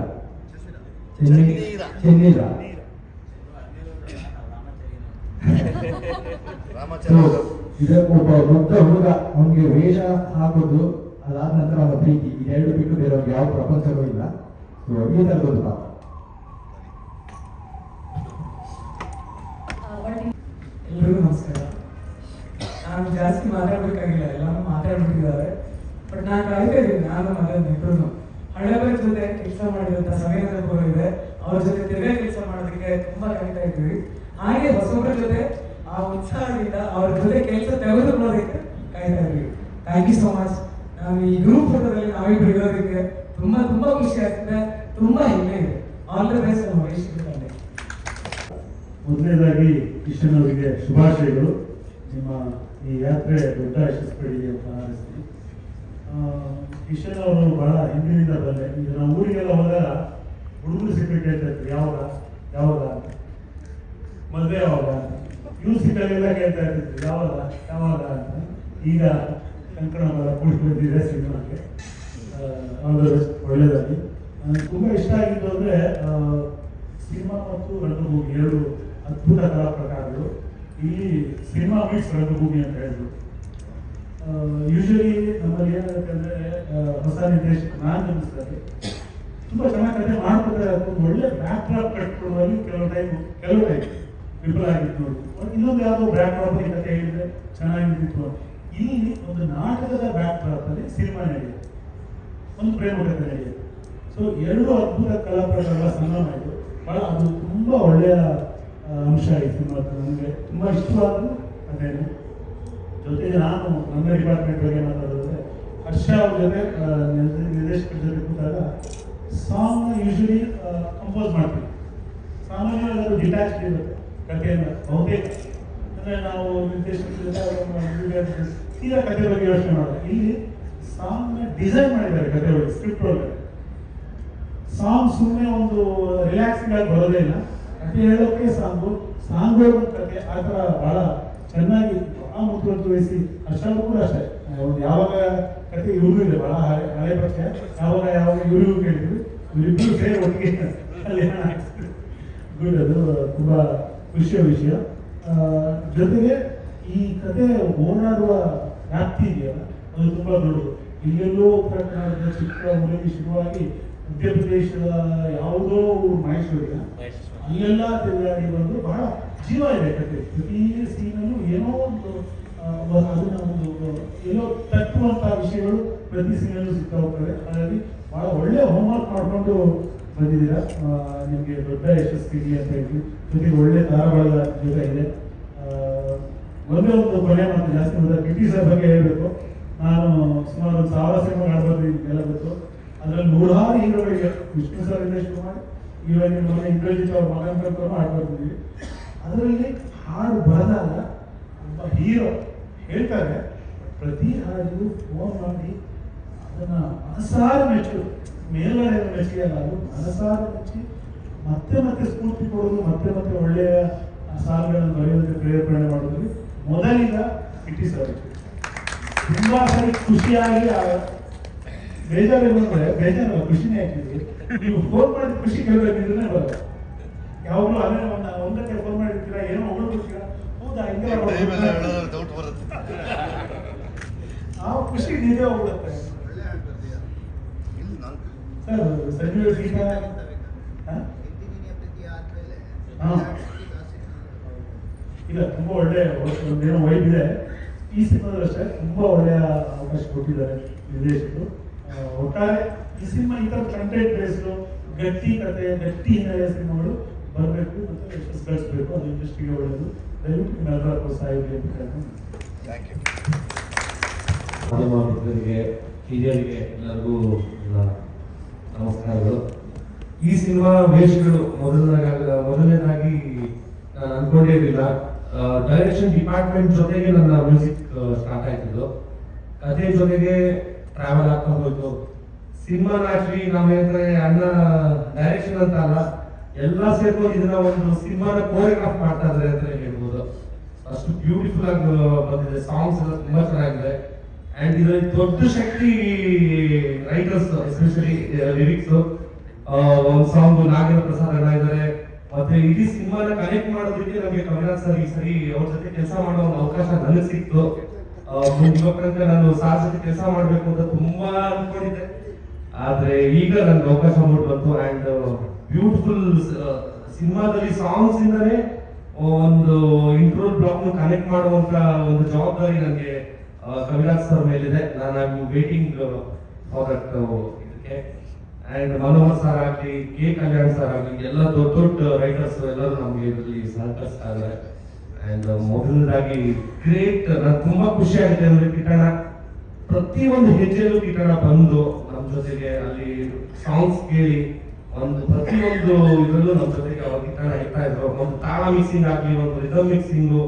ಇದು ಒಬ್ಬ ದೊಡ್ಡ ಹುಡುಗ, ಅವನಿಗೆ ವೇಷ ಹಾಕೋದು, ಅದಾದ ನಂತರ ಅವನ ಪ್ರೀತಿ, ಇದೆರಡು ಬಿಟ್ಟು ಬೇರೆ ಅವ್ನಿಗೆ ಯಾವ ಪ್ರಪಂಚವೂ ಇಲ್ಲ. ಸೊ ಈ ಥರದೊಂದು ಪಾತ್ರ. ಎಲ್ರಿಗೂ ನಮಸ್ಕಾರ. ನಾನು ಜಾಸ್ತಿ ಮಾತಾಡ್ಬೇಕಾಗಿಲ್ಲ, ಎಲ್ಲಾನು ಮಾತಾಡ್ಬಿಟ್ಟಿದ್ದಾರೆ. ಬಟ್ ನಾನು ಕಾಯ್ತಾ ಇದ್ದೀನಿ, ನಾನು ಮಗನ ಇಬ್ರು ಹಳೆಬರ ಜೊತೆ ಕೆಲಸ ಮಾಡಿದಂಥ ಸಮಯ ಇದೆ. ಅವ್ರ ಜೊತೆ ತಿರ್ಗಾ ಕೆಲಸ ಮಾಡೋದಕ್ಕೆ ತುಂಬಾ ಕಾಯ್ತಾ ಇದ್ವಿ. ಹಾಗೆ ಹೊಸಬ್ರ ಜೊತೆ ಆ ಉತ್ಸಾಹದಿಂದ ಅವ್ರ ಜೊತೆ ಕೆಲಸ ತೆಗೆದುಕೊಳ್ಳೋದಕ್ಕೆ ಕಾಯ್ತಾ ಇದ್ವಿ. Thank you so much. ನಾವು ಈ ಗ್ರೂಪ್ ಫೋಟೋದಲ್ಲಿ ನಾವಿಬ್ರು ಇರೋದಕ್ಕೆ ತುಂಬಾ ತುಂಬಾ ಖುಷಿ ಆಗ್ತದೆ, ತುಂಬಾ ಹೆಮ್ಮೆ ಇದೆ. ಆಲ್ ದ ಬೆಸ್ಟ್ ನಮ್ಮ ವೈಶಿಷ್ಟ್ಯ. ಮೊದಲನೇದಾಗಿ ಕಿಶನ್ ಅವರಿಗೆ ಶುಭಾಶಯಗಳು. ನಿಮ್ಮ ಈ ಯಾತ್ರೆ ದೊಡ್ಡ ಯಶಸ್ಪಡಿ ಅಂತ ಹಾರೈಸ್ತೀನಿ. ಕಿಶನ್ ಅವರು ಬಹಳ ಹಿಂದಿನಿಂದ ಬಂದೆ. ಈಗ ನಾವು ಊರಿಗೆಲ್ಲ ಹೋದಾಗ ಹುಡುಗರು ಸಿಕ್ಕರೆ ಕೇಳ್ತಾ ಇರ್ತೀವಿ, ಯಾವಾಗ ಮದುವೆ ಯಾವಾಗ, ಇವ್ರು ಸಿಕ್ಕಾಗೆಲ್ಲ ಕೇಳ್ತಾ ಇರ್ತಿದ್ವಿ ಯಾವಾಗ ಅಂತ. ಈಗ ಕಂಕಣ ಕೂಡಿ ಬಂದಿದೆ ಸಿನಿಮಾಕ್ಕೆ. ಒಳ್ಳೆಯದಾಗಿ ನನಗೆ ತುಂಬ ಇಷ್ಟ ಆಗಿದ್ದು ಅಂದರೆ ಸಿನಿಮಾ ಮತ್ತು ರಂಗಭೂಮಿ ಎರಡು ಅದ್ಭುತ ಕಲಾ ಪ್ರಕಾರಗಳು. ಇಲ್ಲಿ ಸಿನಿಮಾ ಮೀಟ್ಸ್ ರಂಗಭೂಮಿ ಅಂತ ಹೇಳಿದ್ರು. ಯೂಶಲಿ ನಮ್ಮಲ್ಲಿ ಏನಾಗುತ್ತೆ ಅಂದರೆ ಹೊಸ ನಿರ್ದೇಶಕ ನಾನು ಗಮನಿಸ್ತಾರೆ ತುಂಬ ಚೆನ್ನಾಗಿ ಕಥೆ ಮಾಡ್ಕೊತಾರೆ. ಒಂದು ಒಳ್ಳೆ ಬ್ಯಾಕ್ ಡ್ರಾಪ್ ಕಟ್ಕೊಡುವಲ್ಲಿ ಕೆಲವು ಟೈಮ್ ವಿಫಲ ಆಗಿತ್ತು ನೋಡಿ. ಇನ್ನೊಂದು ಯಾವುದೋ ಬ್ಯಾಕ್ ಡ್ರಾಪ್ ಈ ಕಥೆ ಹೇಳಿದ್ರೆ ಚೆನ್ನಾಗಿತ್ತು. ಇಲ್ಲಿ ಒಂದು ನಾಟಕದ ಬ್ಯಾಕ್ ಡ್ರಾಪ್ ಅಲ್ಲಿ ಸಿನಿಮಾ ನಡೆಯುತ್ತೆ, ಒಂದು ಪ್ರೇಮ ಕಥೆ ನಡೆಯುತ್ತೆ. ಸೊ ಎರಡು ಅದ್ಭುತ ಕಲಾ ಪ್ರಕಾರಗಳ ಸಂಗಮ ಆಯಿತು. ಭಾಳ ಅದು ತುಂಬ ಒಳ್ಳೆಯ ಅಂಶ ಈ ಸಿನಿಮಾ. ನನಗೆ ತುಂಬ ಇಷ್ಟವಾದ ಕಥೆಯನ್ನು. ಜೊತೆಗೆ ನಾನು ನನ್ನ ಡಿಪಾರ್ಟ್ಮೆಂಟ್ ಬಗ್ಗೆ ಮಾತಾಡಿದ್ರೆ ಹರ್ಷ ಅವ್ರ ಜೊತೆ ನಿರ್ದೇಶಕರ ಜೊತೆ ಕೂತಾಗ ಸಾಂಗ್ನ ಯೂಶಲಿ ಕಂಪೋಸ್ ಮಾಡ್ತೀವಿ. ಸಾಮಾನ್ಯವಾಗಿ ಅದು ಡಿಟ್ಯಾಚ್ಡ್ ಇರುತ್ತೆ ಕಥೆಯಿಂದ ಬಹುತೇಕ. ಅಂದರೆ ನಾವು ನಿರ್ದೇಶಕರ ಜೊತೆ ಸೀದಾ ಕಥೆ ಬಗ್ಗೆ ಯೋಚನೆ ಮಾಡೋದು. ಇಲ್ಲಿ ಸಾಂಗ್ನ ಡಿಸೈನ್ ಮಾಡಿದ್ದಾರೆ ಕಥೆ ಒಳಗೆ, ಸ್ಕ್ರಿಪ್ಟ್ ಒಳಗೆ. ಸಾಂಗ್ ಸುಮ್ಮನೆ ಒಂದು ರಿಲ್ಯಾಕ್ಸಿಂಗ್ ಆಗಿ ಬರೋದೇ ಇಲ್ಲ, ಕಥೆ ಹೇಳೋಕೆ ಸಾಂಗ್ ಕಥೆ ಆ ಥರ ಭಾಳ ಚೆನ್ನಾಗಿ ಭಾಳ ಮುತುವರ್ಜಿ ವಹಿಸಿ. ಅಷ್ಟಲ್ಲೂ ಕೂಡ ಅಷ್ಟೇ, ಒಂದು ಯಾವಾಗ ಕಥೆ ಇವ್ರಿಗೂ ಇದೆ ಭಾಳ ಹಳೆ ಪಕ್ಷ, ಯಾವಾಗ ಇವ್ರಿಗೂ ಕೇಳಿದ್ವಿ, ಇವರಿಬ್ಬರು ಸೇರಿ ಒಟ್ಟಿಗೆ ಅಲ್ಲಿ ಗುಡ್. ಅದು ತುಂಬ ಖುಷಿಯ ವಿಷಯ. ಜೊತೆಗೆ ಈ ಕತೆ ಓಡಾಡುವ ವ್ಯಾಪ್ತಿ ಇದೆಯಲ್ಲ, ಅದು ತುಂಬ ದೊಡ್ಡದು. ಇಲ್ಲೆಲ್ಲೋ ಕರ್ನಾಟಕದ ಚಿಕ್ಕ ಊರಲ್ಲಿ ಶುರುವಾಗಿ ಮಧ್ಯಪ್ರದೇಶದ ಯಾವುದೋ ಮೈಸೂರಿನ ಅಲ್ಲೆಲ್ಲ ತಿರುಗಾಡಿ ಬಂದು ಬಹಳ ಜೀವ ಇದೆ ಕತೆ. ಪ್ರತಿ ಸೀನಲ್ಲೂ ಏನೋ ಒಂದು ಅದನ್ನ ಒಂದು ಏನೋ ತಟ್ಟುವಂಥ ವಿಷಯಗಳು ಪ್ರತಿ ಸೀನಲ್ಲೂ ಸಿಗ್ತಾ ಹೋಗ್ತವೆ. ಹಾಗಾಗಿ ಬಹಳ ಒಳ್ಳೆಯ ಹೋಮ್ವರ್ಕ್ ಮಾಡಿಕೊಂಡು ಬಂದಿದ್ದೀರಾ. ನಿಮಗೆ ದೊಡ್ಡ ಯಶಸ್ಸಿಗೆ ಅಂತ ಹೇಳಿ. ಜೊತೆಗೆ ಒಳ್ಳೆ ಧಾರಾವಾಹಿಗಳ ಜೊತೆ ಇದೆ. ಒಂದೇ ಒಂದು ಕೊನೆ ಮಾತು, ಜಾಸ್ತಿ ಬಂದ ಕಿಟ್ಟಿ ಸರ್ ಬಗ್ಗೆ ಹೇಳಬೇಕು. ನಾನು ಸುಮಾರು 1000 ಸಿನಿಮಾ ಆಡ್ಬಾರ್ದು ಎಲ್ಲ ಗೊತ್ತು. ಅದರಲ್ಲಿ 100 ಹೀರೋಗಳಿಗೆ ವಿಷ್ಣು ಸರ್ ಇಂದ ಶುರು ಮಾಡಿ ಇವಾಗ ನಿಮ್ಮ ಇಂದ್ರಜಿತ್ ಅವ್ರ ಮಗನ ಆಡ್ಬಾರ್ದಿದ್ದೀವಿ. ಅದರಲ್ಲಿ ಹಾಡು ಬರೆದಾಗ ಒಬ್ಬ ಹೀರೋ ಹೇಳ್ತಾರೆ, ಪ್ರತಿ ಹಾಡಿಗೂ ಫೋನ್ ಮಾಡಿ ಅದನ್ನು ಮನಸಾರ ಮೆಚ್ಚು, ಮೇಲ್ಗಡೆ ಮೆಚ್ಚಿ ಅಲ್ಲ, ಅದು ಮನಸಾರ ಮೆಚ್ಚಿ ಮತ್ತೆ ಸ್ಫೂರ್ತಿ ಕೊಡೋದು, ಮತ್ತೆ ಒಳ್ಳೆಯ ಸಾಲುಗಳನ್ನು ಬರೆಯೋದಕ್ಕೆ ಪ್ರೇರಣೆ ಮಾಡೋದ್ರಲ್ಲಿ ಮೊದಲಿಗ ಕಿಟ್ಟಿ ಸರ್. ತುಂಬ ಸರಿ ಖುಷಿಯಾಗಿ ಬೇಜಾರಲ್ಲ, ಖುಷಿನೇ ಆಗ್ತಿದ್ವಿ. ನೀವು ಫೋನ್ ಮಾಡಿದ ಖುಷಿ ಕೇಳಬೇಕಿದ್ರೆ ಬರೋದು. ಯಾವಾಗಲೂ ಅದೇ ಒಂದಕ್ಕೆ ಫೋನ್ ಮಾಡಿರ್ತೀರಾ, ಏನೋ ಹೊಗಳ್ಬಿಡ್ತೀರಾ, ಹೌದಾ ಹಿಂಗೆ ಆ ಖುಷಿ ನೀವೇ ಹೋಗ್ಬಿಡುತ್ತೆ ಸರ್. ಸಂಜೀವ ಗೀತಾ ಇಲ್ಲ, ತುಂಬ ಒಳ್ಳೆ ಒಂದೇನೋ ವೈಬ್ ಇದೆ ಈ ಸಿನಿಮಾದಲ್ಲಿ ಅಷ್ಟೇ. ತುಂಬ ಒಳ್ಳೆಯ ಅವಕಾಶ ಕೊಟ್ಟಿದ್ದಾರೆ ನಿರ್ದೇಶಕರು. ಒಟ್ಟಾರೆ ಈ ಸಿನಿಮಾ ಈ ಥರ ಕಂಟೆಂಟ್ ಬೇಸ್ಡು ಗಟ್ಟಿ ಕತೆ, ಗಟ್ಟಿ ಹಿನ್ನೆಲೆಯ ಸಿನಿಮಾಗಳು ಬರಬೇಕು ಮತ್ತು ಯಶಸ್ಸು ಗಳಿಸಬೇಕು. ಅದು ಇಂಡಸ್ಟ್ರಿಗೆ ಒಳ್ಳೆಯದು. ದಯವಿಟ್ಟು ನಿಮ್ಮೆಲ್ಲರ ಪ್ರೋತ್ಸಾಹ ಇರಲಿ ಅಂತ ಹೇಳ್ಕೊಂಡು ಮಾಧ್ಯಮ ಮಿತ್ರರಿಗೆ, ಹಿರಿಯರಿಗೆ ಎಲ್ಲರಿಗೂ ನಮಸ್ಕಾರಗಳು. ಈ ಸಿನಿಮಾ ವೇಷಗಳು ಮೊದಲನೇದಾಗಿ ನಾನು ಅನ್ಕೊಂಡಿರಲಿಲ್ಲ. ಡೈರೆಕ್ಷನ್ ಡಿಪಾರ್ಟ್ಮೆಂಟ್ ಜೊತೆಗೆ ನನ್ನ ಮ್ಯೂಸಿಕ್ ಸ್ಟಾರ್ಟ್ ಆಯ್ತಿದ್ದು, ಕಥೆ ಜೊತೆಗೆ ಟ್ರಾವೆಲ್ ಆಗ್ತಾ ಹೋಯ್ತು. ಸಿನಿಮಾನ ಆಕ್ಚುಲಿ ನಾವೇಂದ್ರೆ ಅಣ್ಣ ಡೈರೆಕ್ಷನ್ ಅಂತ ಅಲ್ಲ, ಎಲ್ಲ ಸೇರ್ಕೊಂಡು ಇದನ್ನ ಒಂದು ಸಿನಿಮಾನ ಕೋರಿಯೋಗ್ರಾಫ್ ಮಾಡ್ತಾ ಇದ್ದಾರೆ ಅಂತ ಹೇಳ್ಬೋದು. ಅಷ್ಟು ಬ್ಯೂಟಿಫುಲ್ ಆಗಿ ಬಂದಿದೆ, ಸಾಂಗ್ಸ್ ಎಲ್ಲ ತುಂಬಾ ಚೆನ್ನಾಗಿದೆ. ಅಂಡ್ ಇದರಲ್ಲಿ ದೊಡ್ಡ ಶಕ್ತಿ ರೈಟರ್ಸ್, ಎಸ್ಪೆಷಲಿ ಲಿರಿಕ್ಸ್. ಒಂದು ಸಾಂಗ್ ನಾಗೇಂದ್ರ ಪ್ರಸಾದ್ ಅಣ್ಣ ಇದ್ದಾರೆ. ಮತ್ತೆ ಇಡೀ ಸಿನಿಮಾನ ಕನೆಕ್ಟ್ ಮಾಡೋದಕ್ಕೆ ನಮಗೆ ಕವಿರಾಜ್ ಸರ್ ಈ ಸರಿ ಅವ್ರ ಜೊತೆ ಕೆಲಸ ಮಾಡೋ ಒಂದು ಅವಕಾಶ ನನಗೆ ಸಿಕ್ತು. ಮುಂದೆ ನಾನು ಸಾರ್ ಜೊತೆ ಕೆಲಸ ಮಾಡ್ಬೇಕು ಅಂತ ತುಂಬಾ ಅನ್ಕೊಂಡಿದ್ದೆ, ಆದ್ರೆ ಈಗ ನನ್ಗೆ ಅವಕಾಶ ಬಂತು. ಅಂಡ್ ಬ್ಯೂಟಿಫುಲ್ ಸಿನಿಮಾದಲ್ಲಿ ಸಾಂಗ್ಸ್ ಇಂದಾನೆ ಒಂದು ಇಂಟ್ರೋ ಬ್ಲಾಕ್ ಕನೆಕ್ಟ್ ಮಾಡುವಂತ ಒಂದು ಜವಾಬ್ದಾರಿ ನನಗೆ ಕವಿರಾಜ್ ಸರ್ ಮೇಲಿದೆ. ನಾನು ವೇಟಿಂಗ್ ಫಾರ್ ದಟ್ ಇದಕ್ಕೆ. ಅಂಡ್ ಮನೋಹರ್ ಸರ್ ಆಗ್ಲಿ, ಕೆ ಕಲ್ಯಾಣ್ ಸರ್ ಆಗ್ಲಿ, ಎಲ್ಲ ದೊಡ್ಡ ದೊಡ್ಡ ರೈಟರ್ಸ್ ಎಲ್ಲರೂ ನಮ್ಗೆ ಇದರಲ್ಲಿ ಸಹಕರಿಸ್ತಾ ಇದ್ದಾರೆ. ಅಂಡ್ ಮೊದಲನೇದಾಗಿ ಗ್ರೇಟ್, ನಾನು ತುಂಬಾ ಖುಷಿ ಆಗಿದೆ ಅಂದ್ರೆ ಕಿಟಣ ಪ್ರತಿಯೊಂದು ಹೆಜ್ಜೆಯಲ್ಲೂ ಕಿಟಣ ಬಂದು ನಮ್ಮ ಜೊತೆಗೆ ಅಲ್ಲಿ ಸಾಂಗ್ಸ್ ಕೇಳಿ ಒಂದು ಪ್ರತಿಯೊಂದು ಇದರಲ್ಲೂ ನಮ್ಮ ಜೊತೆಗೆ ಅವಾಗ ಕಿಟಣ ಇರ್ತಾ ಇದ್ರು. ಒಂದು ತಾಳ ಮಿಕ್ಸಿಂಗ್ ಆಗ್ಲಿ, ಒಂದು ರಿದಮ್ ಮಿಕ್ಸಿಂಗು,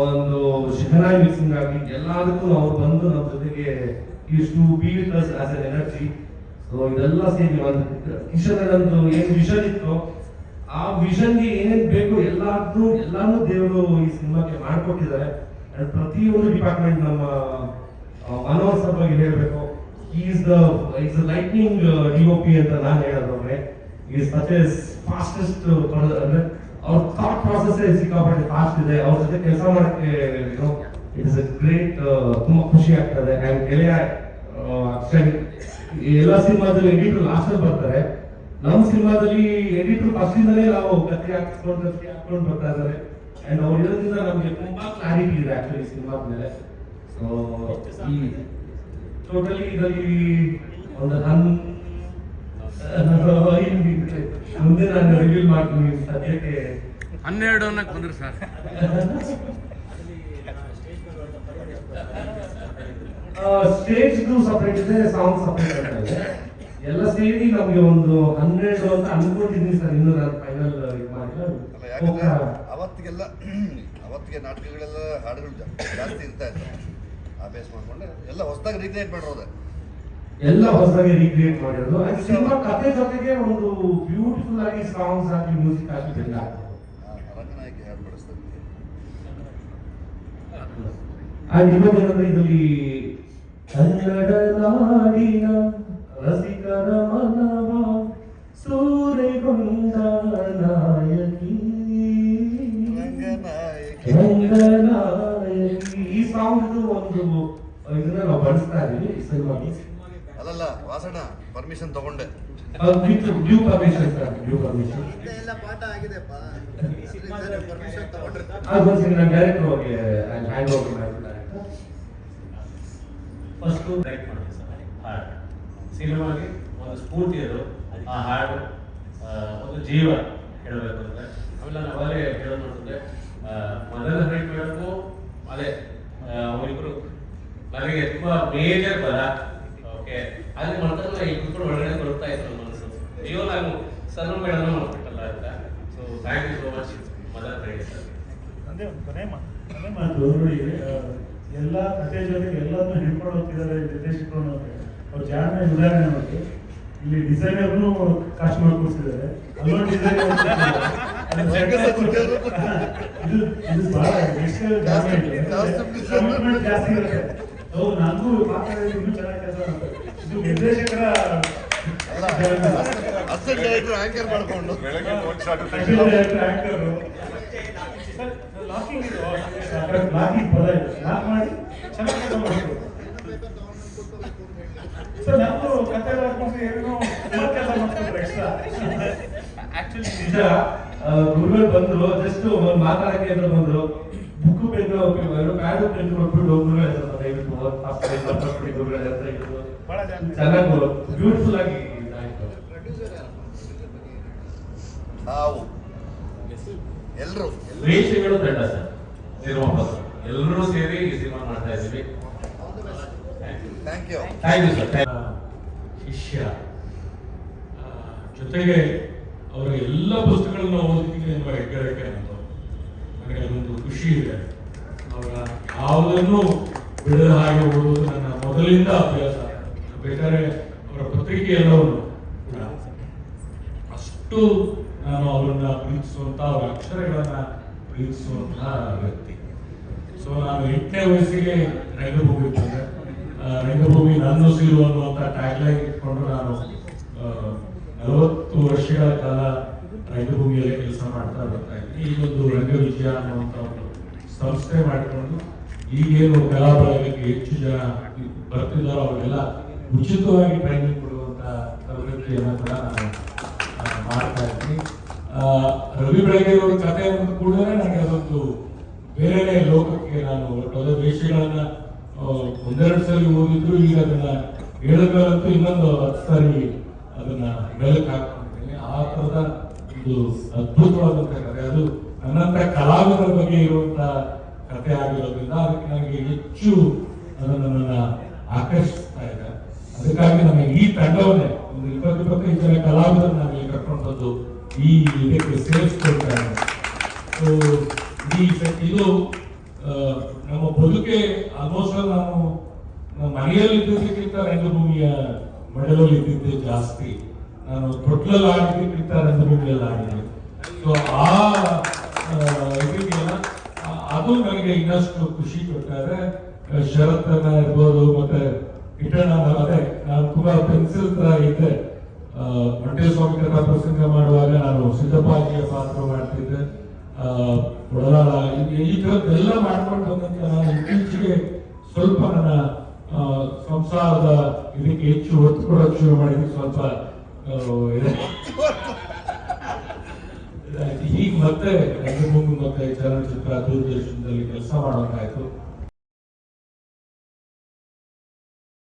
ಒಂದು ಶಹನಾಯಿ ಮಿಕ್ಸಿಂಗ್ ಆಗ್ಲಿ, ಎಲ್ಲದಕ್ಕೂ ಅವ್ರು ಬಂದು ನಮ್ಮ ಜೊತೆಗೆ ಇಷ್ಟು be with us as N energy. So ಇದೆಲ್ಲ ಸೇರಿ ಒಂದು ಕಿಶನ್ ಒಂದು ಏನ್ ವಿಷನ್ ಇತ್ತು, ಆ ವಿಷನ್ಗೆ ಏನೇನ್ ಬೇಕು ಎಲ್ಲಾನು ದೇವರು ಈ ಸಿನಿಮಾಕ್ಕೆ ಮಾಡ್ಕೊಟ್ಟಿದ್ದಾರೆ. ಅಂಡ್ ಪ್ರತಿಯೊಂದು ಡಿಪಾರ್ಟ್ಮೆಂಟ್ ನಮ್ಮ ಮನೋಹರ್ ಸರ್ ಬಗ್ಗೆ ಹೇಳ್ಬೇಕು. ಈಸ್ ದ ಲೈಟ್ನಿಂಗ್ DOP ಅಂತ ನಾನು ಹೇಳೋದ್ರೆ, ಈಸ್ ಸಚ್ ಎಸ್ ಫಾಸ್ಟೆಸ್ಟ್. ಅಂದ್ರೆ ಅವ್ರ ಥಾಟ್ ಪ್ರಾಸೆಸ್ ಸಿಕ್ಕಾಪಟ್ಟೆ ಫಾಸ್ಟ್ ಇದೆ. ಅವ್ರ ಜೊತೆ ಕೆಲಸ ಮಾಡಕ್ಕೆ ಇಟ್ ಇಸ್ ಅ ಗ್ರೇಟ್, ತುಂಬಾ ಖುಷಿ ಆಗ್ತದೆ. ಅಂಡ್ ಗೆಳೆಯ ಅಕ್ಷಯ್ ಎಲ್ಲ ಸಿನಿಮಾದಲ್ಲಿ ಎಡಿಟರ್ ಲಾಸ್ಟ್ ಅಲ್ಲಿ ಬರ್ತಾರೆ, ನಮ್ಮ ಸಿನಿಮಾದಲ್ಲಿ ಎಡಿಟರ್ ಫಸ್ಟ್ ಇಂದಲೇ ನಾವು ಕಥೆ ಹಾಕೊಂಡು ಬರ್ತಾ ಇದ್ದಾರೆ. ಅಂಡ್ ಅವ್ರ ಇರೋದ್ರಿಂದ ನಮ್ಗೆ ತುಂಬಾ ಕ್ಲಾರಿಟಿ ಇದೆ ಆಕ್ಚುಲಿ ಸಿನಿಮಾ ಮೇಲೆ. ಸೊ ಈ ಟೋಟಲಿ ಇದರಲ್ಲಿ ಒಂದು ಮುಂದೆ ನಾನು ರಿವೀಲ್ ಮಾಡ್ತೀನಿ. ಸದ್ಯಕ್ಕೆ 12 ಅನ್ನಕ್ಕೆ ಬಂದ್ರು ಸರ್. ಸ್ಟೇಜ್ ಸಪರೇಟ್ ಇದೆ, ಸಾಂಗ್ ಸಪರೇಟ್ ಅಂತ ಇದೆ. ಎಲ್ಲ ಸೇರಿ ನಮ್ಗೆ ಒಂದು 12 ಅಂತ ಅನ್ಕೊಂಡಿದ್ದೀನಿ ಸರ್. ಇನ್ನು ನಾನು ಫೈನಲ್ ಇದು ಮಾಡಿಲ್ಲ. ಯಾಕಂದ್ರೆ ಅವತ್ತಿಗೆ ನಾಟಕಗಳೆಲ್ಲ ಹಾಡುಗಳು ಜಾಸ್ತಿ ಇರ್ತಾ ಇತ್ತು. ಆ ಬೇಸ್ ಮಾಡ್ಕೊಂಡೆ ಎಲ್ಲ ಹೊಸದಾಗಿ ರೀಕ್ರಿಯೇಟ್ ಮಾಡಿರೋದೆ, ಎಲ್ಲ ಹೊಸದಾಗಿ ರೀಕ್ರಿಯೇಟ್ ಮಾಡಿರೋದು. ಸಿನಿಮಾ ಕಥೆ ಜೊತೆಗೆ ಒಂದು ಬ್ಯೂಟಿಫುಲ್ ಆಗಿ ಸಾಂಗ್ಸ್ ಹಾಕಿ ಮ್ಯೂಸಿಕ್ ಹಾಕಿ ಎಲ್ಲ ರಂಗನಾಯಕಿ ಹಾಡು ಬಿಡಿಸ್ತಾರೆ. ಅಂಡ್ ಇನ್ನೊಂದೇನಂದ್ರೆ ಇದರಲ್ಲಿ ಕನ್ನಡ ನಾಡಿನ ರಸಿಕರ ಮನವ ಸೂರೆಗೊಂಡ ನಾಯಕಿ ರಂಗನಾಯಕಿ. ಈ ಸಾಂಗ್ ಒಂದು ಇದನ್ನ ನಾವು ಬಳಸ್ತಾ ಇದೀವಿ ಸಿನಿಮಾ. ಅಲ್ಲಲ್ಲ ವಾಸಣ್ಣ ಪರ್ಮಿಷನ್ ತಗೊಂಡೆ, due permission sir, due permission. ಎಲ್ಲ ಪಾಠ ಆಗಿದೆಪ್ಪ, ಪರ್ಮಿಷನ್ ತಗೊಂಡ್ರೆ ಅದೊಂದ್ಸರಿ ನಾನು ಡೈರೆಕ್ಟರ್ ಹೋಗಿ ಹ್ಯಾಂಡ್ ಓವರ್ ಮಾಡ್ಬಿಟ್ಟೆ. ಫಸ್ಟ್ ರೈಟ್ ಮಾಡಿ ಸರ್ ಹಾಡು ಸಿನಿಮಾಗೆ ಒಂದು ಸ್ಫೂರ್ತಿ ಅದು. ಆ ಹಾಡು ಒಂದು ಜೀವ ಹೇಳಬೇಕು ಅಂದರೆ ಅವೆಲ್ಲ ನಾವಲ್ಲೇ ಹೇಳೋದು ಅಂತಂದರೆ ಮೊದಲ ರೈಟ್ ಮಾಡೋದು ಅದೇ ಅವರಿಬ್ಬರು ನನಗೆ ತುಂಬ ಮೇಜರ್ ಬರ. ಓಕೆ ಅಲ್ಲಿ ಮಾಡ್ತಾರೆ ಈ ಕುತ್ಕೊಂಡು ಒಳಗಡೆ ಬರ್ತಾ ಇತ್ತು ನನ್ನ ಮನಸ್ಸು. ಅಯ್ಯೋ ನಾನು ಸರ್ ಮೇಡಮ್ ಮಾಡ್ಬಿಟ್ಟಲ್ಲ ಅಂತ. So thank you so much ಮೊದಲ ರೈಟ್ ಸರ್. ಅದೇ ಒಂದು ಕೊನೆ ಮಾತು ನೋಡಿ, ಎಲ್ಲ ಕಥೆ ಜೊತೆಗೆ ಎಲ್ಲದನ್ನು ಹಿಡ್ಕೊಂಡು ಹೋಗ್ತಿದ್ದಾರೆ ನಿರ್ದೇಶಕರು. ಅವ್ರ ಜಾಣ ಉದಾಹರಣೆ ನೋಡಿ, ಇಲ್ಲಿ ಡಿಸೈನರ್ನು ಕಾಸ್ಟ್ ಮಾಡಿ ಕೂರಿಸಿದ್ದಾರೆ. ಅಲ್ಲೊಂದು ಡಿಸೈನರ್ ಇದು ಬಹಳ ಜಾಸ್ತಿ ಇರುತ್ತೆ. ನನಗೂ ಪಾತ್ರ ಇನ್ನೂ ಚೆನ್ನಾಗಿ ಕೆಲಸ ಮಾಡ್ತಾರೆ. ಇದು ನಿರ್ದೇಶಕರ ಆಂಕರ್ ಮಾಡ್ಕೊಂಡು ಲಾಕಿಂಗ್ ಪದ ಇದೆ, ಲಾಕ್ ಮಾಡಿ ಚೆನ್ನಾಗಿ ಕೆಲಸ ಮಾಡ್ತಾರೆ. ಸರ್ ನಮ್ದು ಕತೆ ಏನೋ ಕೆಲಸ ಮಾಡ್ತಾರೆ ಎಕ್ಸ್ಟ್ರಾ. ಆಕ್ಚುಲಿ ನಿಜ, ಗುರುಗಳು ಬಂದ್ರು, ಜಸ್ಟ್ ಒಂದು ಮಾತಾಡಕ್ಕೆ ಅಂತ ಬಂದ್ರು. ಬುಕ್ ಪೆನ್ನು ಪ್ಯಾಡ್ ಪೆನ್ ಕೊಟ್ಬಿಟ್ಟು ಗುರುಗಳ ದಯವಿಟ್ಟು ಗುರುಗಳ ಹತ್ರ ಇಟ್ಟು ಚೆನ್ನಾಗಿ ಬ್ಯೂಟಿಫುಲ್ ಆಗಿ ನಾವು ಎಲ್ಲರೂ ವೇಷಗಳು ತಂಡ ಸರ್, ನಿರ್ಮಾಪಕರು ಎಲ್ಲರೂ ಸೇರಿ ಈ ಸಿನಿಮಾ ಮಾಡ್ತಾ ಇದ್ದೀವಿ. Thank you sir. ಶಿಷ್ಯ ಜೊತೆಗೆ ಅವರ ಎಲ್ಲ ಪುಸ್ತಕಗಳನ್ನ ಓದಲಿಕ್ಕೆ ನಿಮ್ಮ ಹೆಗ್ಗಳಿಕೆ ಅನ್ನೋದು ನನಗೆ ಅದೊಂದು ಖುಷಿ ಇದೆ. ಅವರ ಯಾವುದನ್ನು ಬಿಡದ ಹಾಗೆ ಓದುವುದು ನನ್ನ ಮೊದಲಿಂದ ಅಭ್ಯಾಸ. ಬೇಕಾದ್ರೆ ಅವರ ಪತ್ರಿಕೆ ಎಲ್ಲವನ್ನು ಕೂಡ ಅಷ್ಟು ನಾನು ಅವರನ್ನ ಪ್ರೀತಿಸುವಂತ ಅವರ ಅಕ್ಷರಗಳನ್ನ ಪ್ರೀತಿಸುವಂತಹ ವ್ಯಕ್ತಿ. ಸೊ ನಾನು 8ನೇ ವಯಸ್ಸಿಗೆ ರಂಗಭೂಮಿ ಬಂದೆ. ರಂಗಭೂಮಿ ನನ್ನ ಉಸಿರು ಅನ್ನುವಂಥ ಟ್ಯಾಗ್ಲೈನ್ ಇಟ್ಕೊಂಡು ನಾನು 40 ವರ್ಷಗಳ ಕಾಲ ರಂಗಭೂಮಿಯಲ್ಲಿ ಕೆಲಸ ಮಾಡ್ತಾ ಬರ್ತಾ ಇದ್ದೀನಿ. ಈಗೊಂದು ರಂಗವಿಜಯ ಅನ್ನುವಂಥ ಒಂದು ಸಂಸ್ಥೆ ಮಾಡಿಕೊಂಡು ಈಗೇನು ಕಲಾ ಬಳಗಕ್ಕೆ ಹೆಚ್ಚು ಜನ ಬರ್ತಿದ್ದಾರೋ ಅವರಿಗೆಲ್ಲ ಉಚಿತವಾಗಿ ಟ್ರೈನಿಂಗ್ ಕೊಡುವಂತ ತರಬೇತಿಯನ್ನು ಕೂಡ ನಾನು ಮಾಡ್ತಾ ಇದ್ದೀನಿ. ರವಿ ಬೆಳಗೆರೆ ಅವರ ಕಥೆ ಅನ್ನೋದು ಕೂಡ ನನಗೆ ಅದೊಂದು ಬೇರೆ ಲೋಕಕ್ಕೆ ನಾನು ಹೊರಟೋದೆ. ವಿಷಯಗಳನ್ನ ಒಂದೆರಡು ಸರಿ ಓದಿದ್ರು, ಈಗ ಅದನ್ನ ಹೇಳಿದ್ರಂತೂ ಇನ್ನೊಂದು 10 ಸರಿ ಅದನ್ನ ಮೆಲುಕು ಹಾಕೊಂಡಿದ್ದೀನಿ. ಆ ತರದ ಒಂದು ಅದ್ಭುತವಾದಂತ ಕಥೆ, ಅದು ನನ್ನಂತ ಕಲಾವಿದರ ಬಗ್ಗೆ ಇರುವಂತ ಕಥೆ ಆಗಿರೋದ್ರಿಂದ ಅದಕ್ಕೆ ನನಗೆ ಹೆಚ್ಚು ಅದನ್ನ ಆಕರ್ಷಿಸ್ತಾ ಇದೆ. ಅದಕ್ಕಾಗಿ ನನಗೆ ಈ ತಂಡವನ್ನೇ ಒಂದು 20-25 ಜನ ಕಲಾವಿದರನ್ನ ಇಲ್ಲಿ ಕರ್ಕೊಂಡು ಬಂದು ಈ ಇದಕ್ಕೆ ಸೇರಿಸ್ಕೊಳ್ತಾರೆ. ಇದು ನಮ್ಮ ಬದುಕೆ ಆಲ್ಮೋಸ್ಟ್ ನಾನು ಮನೆಯಲ್ಲಿ ಇದ್ದದಕ್ಕಿಂತ ರಂಗಭೂಮಿಯ ಮಡಲಲ್ಲಿ ಇದ್ದಿದ್ದೆ ಜಾಸ್ತಿ. ನಾನು ತೊಟ್ಲಲ್ಲಿ ಆಡಿದ್ದಕ್ಕಿಂತ ರಂಗಭೂಮಿಯಲ್ಲಿ ಆಡಿದ್ದೆ. ಸೊ ಆ ಇದಕ್ಕೆಲ್ಲ ಅದು ನನಗೆ ಇನ್ನಷ್ಟು ಖುಷಿ ಕೊಡ್ತಾರೆ. ಶರತ್ತನ್ನ ಇರ್ಬೋದು, ಮತ್ತೆ ಕಿಟ್ಟಣ್ಣ, ಅದೇ ನಾನು ತುಂಬಾ ಪೆನ್ಸಿಲ್ ತರ ಇದ್ದೆ. ಮಂಟೇಸ್ವಾಮಿ ಕಥಾ ಪ್ರಸಂಗ ಮಾಡುವಾಗ ನಾನು ಸಿದ್ದಪ್ಪಾಜಿಯ ಪಾತ್ರ ಮಾಡ್ತಿದ್ದೆ. ಒಡಲಾಳ ಈ ತರದ್ದೆಲ್ಲ ಮಾಡ್ಕೊಂಡು ಬಂದಂತ ನಾನು ಇತ್ತೀಚೆಗೆ ಸ್ವಲ್ಪ ನನ್ನ ಸಂಸಾರದ ಇದಕ್ಕೆ ಹೆಚ್ಚು ಒತ್ತು ಕೊಡೋಕೆ ಶುರು ಮಾಡಿದ್ದು. ಸ್ವಲ್ಪ ಈಗ ಮತ್ತೆ ರಂಗಭೂಮಿ ಮತ್ತೆ ಚಲನಚಿತ್ರ ದೂರದರ್ಶನದಲ್ಲಿ ಕೆಲಸ ಮಾಡೋಕ್ಕಾಯ್ತು.